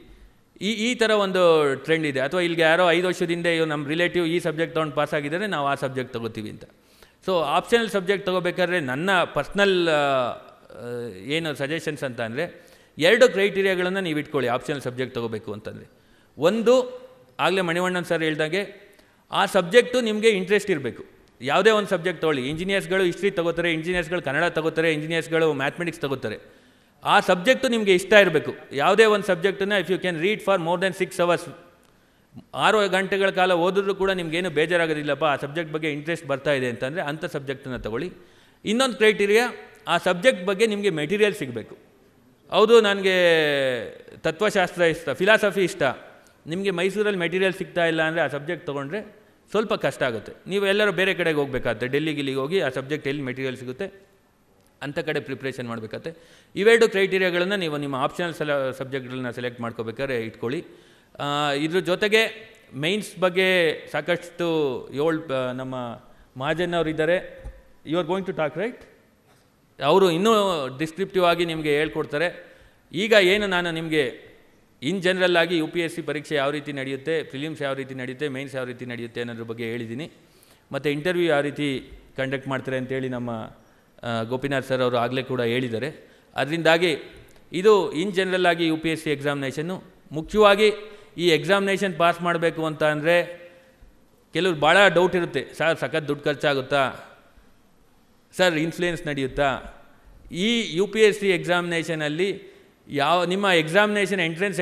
ಈ ಥರ ಒಂದು ಟ್ರೆಂಡ್ ಇದೆ. ಅಥವಾ ಇಲ್ಲಿಗೆ ಯಾರೋ 5 ವರ್ಷದಿಂದ ನಮ್ಮ ರಿಲೇಟಿವ್ ಈ ಸಬ್ಜೆಕ್ಟ್ ತೊಗೊಂಡು ಪಾಸ್ ಆಗಿದ್ದಾರೆ, ನಾವು ಆ ಸಬ್ಜೆಕ್ಟ್ ತೊಗೋತೀವಿ ಅಂತ. ಸೊ ಆಪ್ಷನಲ್ ಸಬ್ಜೆಕ್ಟ್ ತೊಗೋಬೇಕಾದ್ರೆ ನನ್ನ ಪರ್ಸ್ನಲ್ ಏನು ಸಜೆಷನ್ಸ್ ಅಂತ ಅಂದರೆ, 2 ಕ್ರೈಟೀರಿಯಾಗಳನ್ನು ನೀವು ಇಟ್ಕೊಳ್ಳಿ ಆಪ್ಷನಲ್ ಸಬ್ಜೆಕ್ಟ್ ತೊಗೋಬೇಕು ಅಂತಂದರೆ. ಒಂದು, ಆಗಲೇ ಮಣಿವಣ್ಣನ್ ಸರ್ ಹೇಳ್ದಾಗೆ ಆ ಸಬ್ಜೆಕ್ಟು ನಿಮಗೆ ಇಂಟ್ರೆಸ್ಟ್ ಇರಬೇಕು. ಯಾವುದೇ ಒಂದು ಸಬ್ಜೆಕ್ಟ್ ತೊಗೊಳ್ಳಿ, ಇಂಜಿನಿಯರ್ಸ್ಗಳು ಹಿಸ್ಟ್ರಿ ತೊಗೋತಾರೆ, ಇಂಜಿನಿಯರ್ಸ್ಗಳು ಕನ್ನಡ ತೊಗೋತಾರೆ, ಇಂಜಿನಿಯರ್ಸ್ಗಳು ಮ್ಯಾಥಮೆಟಿಕ್ಸ್ ತೊಗೋತಾರೆ. ಆ ಸಬ್ಜೆಕ್ಟು ನಿಮಗೆ ಇಷ್ಟ ಇರಬೇಕು. ಯಾವುದೇ ಒಂದು ಸಬ್ಜೆಕ್ಟನ್ನು if you can read for more than 6 hours, 6 ಗಂಟೆಗಳ ಕಾಲ ಓದಿದ್ರೂ ಕೂಡ ನಿಮಗೇನು ಬೇಜಾರಾಗೋದಿಲ್ಲಪ್ಪ, ಆ ಸಬ್ಜೆಕ್ಟ್ ಬಗ್ಗೆ ಇಂಟ್ರೆಸ್ಟ್ ಬರ್ತಾ ಇದೆ ಅಂತಂದರೆ ಅಂಥ ಸಬ್ಜೆಕ್ಟನ್ನು ತೊಗೊಳ್ಳಿ. ಇನ್ನೊಂದು ಕ್ರೈಟೀರಿಯಾ, ಆ ಸಬ್ಜೆಕ್ಟ್ ಬಗ್ಗೆ ನಿಮಗೆ ಮೆಟೀರಿಯಲ್ ಸಿಗಬೇಕು. ಹೌದು, ನನಗೆ ತತ್ವಶಾಸ್ತ್ರ ಇಷ್ಟ, ಫಿಲಾಸಫಿ ಇಷ್ಟ, ನಿಮಗೆ ಮೈಸೂರಲ್ಲಿ ಮೆಟೀರಿಯಲ್ ಸಿಗ್ತಾ ಇಲ್ಲ ಅಂದರೆ ಆ ಸಬ್ಜೆಕ್ಟ್ ತೊಗೊಂಡ್ರೆ ಸ್ವಲ್ಪ ಕಷ್ಟ ಆಗುತ್ತೆ. ನೀವು ಎಲ್ಲರೂ ಬೇರೆ ಕಡೆಗೆ ಹೋಗ್ಬೇಕಾಗತ್ತೆ, ಡೆಲ್ಲಿಗೆ ಹೋಗಿ ಆ ಸಬ್ಜೆಕ್ಟ್ ಎಲ್ಲಿ ಮೆಟೀರಿಯಲ್ ಸಿಗುತ್ತೆ ಅಂಥ ಕಡೆ ಪ್ರಿಪ್ರೇಷನ್ ಮಾಡಬೇಕಾಗತ್ತೆ. ಇವೆರಡು ಕ್ರೈಟೀರಿಯಾಗಳನ್ನು ನೀವು ನಿಮ್ಮ ಆಪ್ಷನಲ್ ಸಬ್ಜೆಕ್ಟ್ಗಳನ್ನ ಸೆಲೆಕ್ಟ್ ಮಾಡ್ಕೋಬೇಕಾದ್ರೆ ಇಟ್ಕೊಳ್ಳಿ. ಇದ್ರ ಜೊತೆಗೆ ಮೈನ್ಸ್ ಬಗ್ಗೆ ಸಾಕಷ್ಟು ನಮ್ಮ ಮಹಾಜನ್ ಅವರು ಇದ್ದಾರೆ, you are going to talk right, ಅವರು ಇನ್ನೂ ಡಿಸ್ಕ್ರಿಪ್ಟಿವ್ ಆಗಿ ನಿಮಗೆ ಹೇಳ್ಕೊಡ್ತಾರೆ. ಈಗ ಏನು ನಾನು ನಿಮಗೆ ಇನ್ ಜನರಲ್ ಆಗಿ UPSC ಪರೀಕ್ಷೆ ಯಾವ ರೀತಿ ನಡೆಯುತ್ತೆ, ಪ್ರಿಲಿಮ್ಸ್ ಯಾವ ರೀತಿ ನಡೆಯುತ್ತೆ, ಮೈನ್ಸ್ ಯಾವ ರೀತಿ ನಡೆಯುತ್ತೆ ಅನ್ನೋದ್ರ ಬಗ್ಗೆ ಹೇಳಿದ್ದೀನಿ. ಮತ್ತು ಇಂಟರ್ವ್ಯೂ ಯಾವ ರೀತಿ ಕಂಡಕ್ಟ್ ಮಾಡ್ತಾರೆ ಅಂತೇಳಿ ನಮ್ಮ ಗೋಪಿನಾಥ್ ಸರ್ ಅವರು ಆಗಲೇ ಕೂಡ ಹೇಳಿದ್ದಾರೆ. ಅದರಿಂದಾಗಿ ಇದು ಇನ್ ಜನರಲ್ ಆಗಿ UPSC ಎಕ್ಸಾಮಿನೇಷನ್ನು. ಮುಖ್ಯವಾಗಿ ಈ ಎಕ್ಸಾಮಿನೇಷನ್ ಪಾಸ್ ಮಾಡಬೇಕು ಅಂತ ಅಂದರೆ ಕೆಲವ್ರು ಭಾಳ ಡೌಟ್ ಇರುತ್ತೆ, ಸರ್ ಸಖತ್ ದುಡ್ಡು ಖರ್ಚಾಗುತ್ತಾ, ಸರ್ ಇನ್ಫ್ಲೂಯೆನ್ಸ್ ನಡೆಯುತ್ತಾ. ಈ UPSC ಎಕ್ಸಾಮಿನೇಷನಲ್ಲಿ ನಿಮ್ಮ ಎಕ್ಸಾಮಿನೇಷನ್ ಎಂಟ್ರೆನ್ಸ್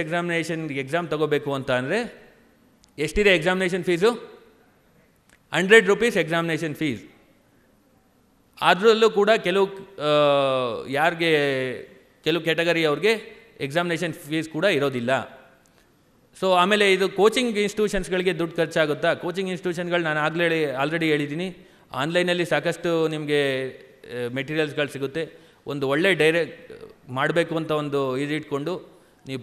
ಎಕ್ಸಾಮ್ ತೊಗೋಬೇಕು ಅಂತ ಅಂದರೆ ಎಷ್ಟಿದೆ examination fees? 100 rupees examination fees. ಅದರಲ್ಲೂ ಕೂಡ ಕೆಲವು ಕ್ಯಾಟಗರಿ ಅವ್ರಿಗೆ ಎಕ್ಸಾಮಿನೇಷನ್ ಫೀಸ್ ಕೂಡ ಇರೋದಿಲ್ಲ. ಸೊ ಆಮೇಲೆ ಇದು ಕೋಚಿಂಗ್ ಇನ್ಸ್ಟಿಟ್ಯೂಷನ್ಸ್ಗಳಿಗೆ ದುಡ್ಡು ಖರ್ಚಾಗುತ್ತಾ? ಕೋಚಿಂಗ್ ಇನ್ಸ್ಟಿಟ್ಯೂಷನ್ಗಳು ನಾನು ಆಲ್ರೆಡಿ ಹೇಳಿದ್ದೀನಿ, ಆನ್ಲೈನಲ್ಲಿ ಸಾಕಷ್ಟು ನಿಮಗೆ ಮೆಟೀರಿಯಲ್ಸ್ಗಳು ಸಿಗುತ್ತೆ. ಒಂದು ಒಳ್ಳೆ ಮಾಡಬೇಕು ಅಂತ ಒಂದು ಇಟ್ಕೊಂಡು ನೀವು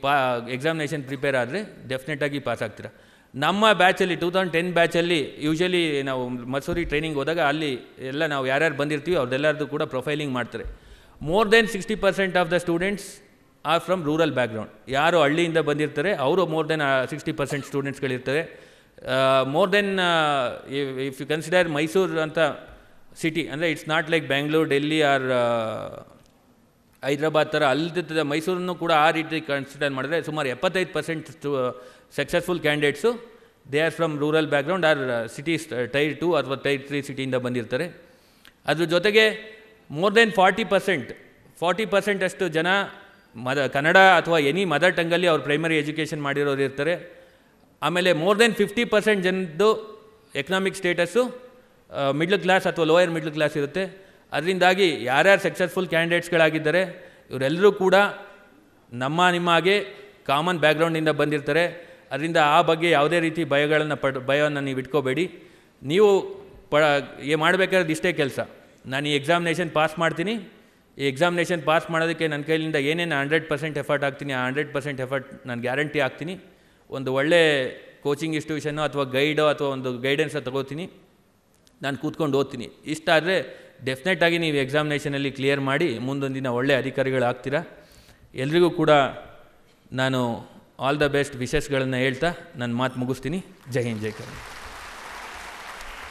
ಎಕ್ಸಾಮಿನೇಷನ್ ಪ್ರಿಪೇರ್ ಆದರೆ ಡೆಫಿನೆಟಾಗಿ ಪಾಸ್ ಆಗ್ತೀರಾ. ನಮ್ಮ ಬ್ಯಾಚಲ್ಲಿ 2010 ಬ್ಯಾಚಲ್ಲಿ ಯೂಶ್ವಲಿ ನಾವು ಮಸೂರಿ ಟ್ರೈನಿಂಗ್ ಹೋದಾಗ ಅಲ್ಲಿ ಎಲ್ಲ ನಾವು ಯಾರ್ಯಾರು ಬಂದಿರ್ತೀವಿ ಅವ್ರದ್ದೆಲ್ಲರದ್ದು ಕೂಡ ಪ್ರೊಫೈಲಿಂಗ್ ಮಾಡ್ತಾರೆ. More than 60% of the students are from rural background. ಯಾರು ಹಳ್ಳಿಯಿಂದ ಬಂದಿರ್ತಾರೆ ಅವರು ಮೋರ್ ದೆನ್ 60% ಸ್ಟೂಡೆಂಟ್ಸ್ಗಳಿರ್ತಾರೆ. More than if you consider Mysuru ಅಂತ ಸಿಟಿ ಅಂದರೆ it's not like Bangalore, Delhi or Hyderabad ಥರ ಅಲ್ಲದ ಮೈಸೂರನ್ನು ಕೂಡ ಆ ರೀತಿ ಕನ್ಸಿಡರ್ ಮಾಡಿದ್ರೆ ಸುಮಾರು 75% successful candidates they are from rural background or cities tier 2 ಅಥವಾ ಟೈರ್ 3 ಸಿಟಿಯಿಂದ ಬಂದಿರ್ತಾರೆ. ಅದ್ರ ಜೊತೆಗೆ ಮೋರ್ ದೆನ್ 40% ಅಷ್ಟು ಜನ ಕನ್ನಡ ಅಥವಾ ಎನಿ ಮದರ್ ಟಂಗಲ್ಲಿ ಅವ್ರು ಪ್ರೈಮರಿ ಎಜುಕೇಷನ್ ಮಾಡಿರೋರು ಇರ್ತಾರೆ. ಆಮೇಲೆ ಮೋರ್ ದೆನ್ 50% ಜನದ್ದು ಎಕನಾಮಿಕ್ ಸ್ಟೇಟಸ್ಸು ಮಿಡ್ಲ್ ಕ್ಲಾಸ್ ಅಥವಾ ಲೋಯರ್ ಮಿಡ್ಲ್ ಕ್ಲಾಸ್ ಇರುತ್ತೆ. ಅದರಿಂದಾಗಿ ಯಾರ್ಯಾರು ಸಕ್ಸಸ್ಫುಲ್ ಕ್ಯಾಂಡಿಡೇಟ್ಸ್ಗಳಾಗಿದ್ದಾರೆ ಇವರೆಲ್ಲರೂ ಕೂಡ ನಿಮ್ಮ ಹಾಗೆ ಕಾಮನ್ ಬ್ಯಾಕ್ಗ್ರೌಂಡಿಂದ ಬಂದಿರ್ತಾರೆ. ಅದರಿಂದ ಆ ಬಗ್ಗೆ ಯಾವುದೇ ರೀತಿ ಭಯವನ್ನು ನೀವು ಇಟ್ಕೋಬೇಡಿ. ನೀವು ಮಾಡಬೇಕಾದ್ರೆ ಇಷ್ಟೇ ಕೆಲಸ, ನಾನು ಈ ಎಕ್ಸಾಮಿನೇಷನ್ ಪಾಸ್ ಮಾಡ್ತೀನಿ, ಈ ಎಕ್ಸಾಮಿನೇಷನ್ ಪಾಸ್ ಮಾಡೋದಕ್ಕೆ ನನ್ನ ಕೈಲಿಂದ ಏನೇನು 100% ಎಫರ್ಟ್ ಹಾಕ್ತೀನಿ ಆ 100% ಎಫರ್ಟ್ ನಾನು ಗ್ಯಾರಂಟಿ ಹಾಕ್ತೀನಿ. ಒಂದು ಒಳ್ಳೆ ಕೋಚಿಂಗ್ ಇನ್ಸ್ಟಿಟ್ಯೂಷನೋ ಅಥವಾ ಗೈಡೋ ಅಥವಾ ಒಂದು ಗೈಡೆನ್ಸೋ ತಗೋತೀನಿ, ನಾನು ಕೂತ್ಕೊಂಡು ಓದ್ತೀನಿ. ಇಷ್ಟ ಆದರೆ ಡೆಫಿನೆಟಾಗಿ ನೀವು ಎಕ್ಸಾಮಿನೇಷನಲ್ಲಿ ಕ್ಲಿಯರ್ ಮಾಡಿ ಮುಂದೊಂದು ದಿನ ಒಳ್ಳೆ ಅಧಿಕಾರಿಗಳಾಗ್ತೀರಾ. ಎಲ್ರಿಗೂ ಕೂಡ ನಾನು ಆಲ್ ದ ಬೆಸ್ಟ್ ವಿಶಸ್ಗಳನ್ನು ಹೇಳ್ತಾ ನನ್ನ ಮಾತು ಮುಗಿಸ್ತೀನಿ. ಜೈ ಹಿಂದ್, ಜೈ ಕರ್ನಾಟಕ.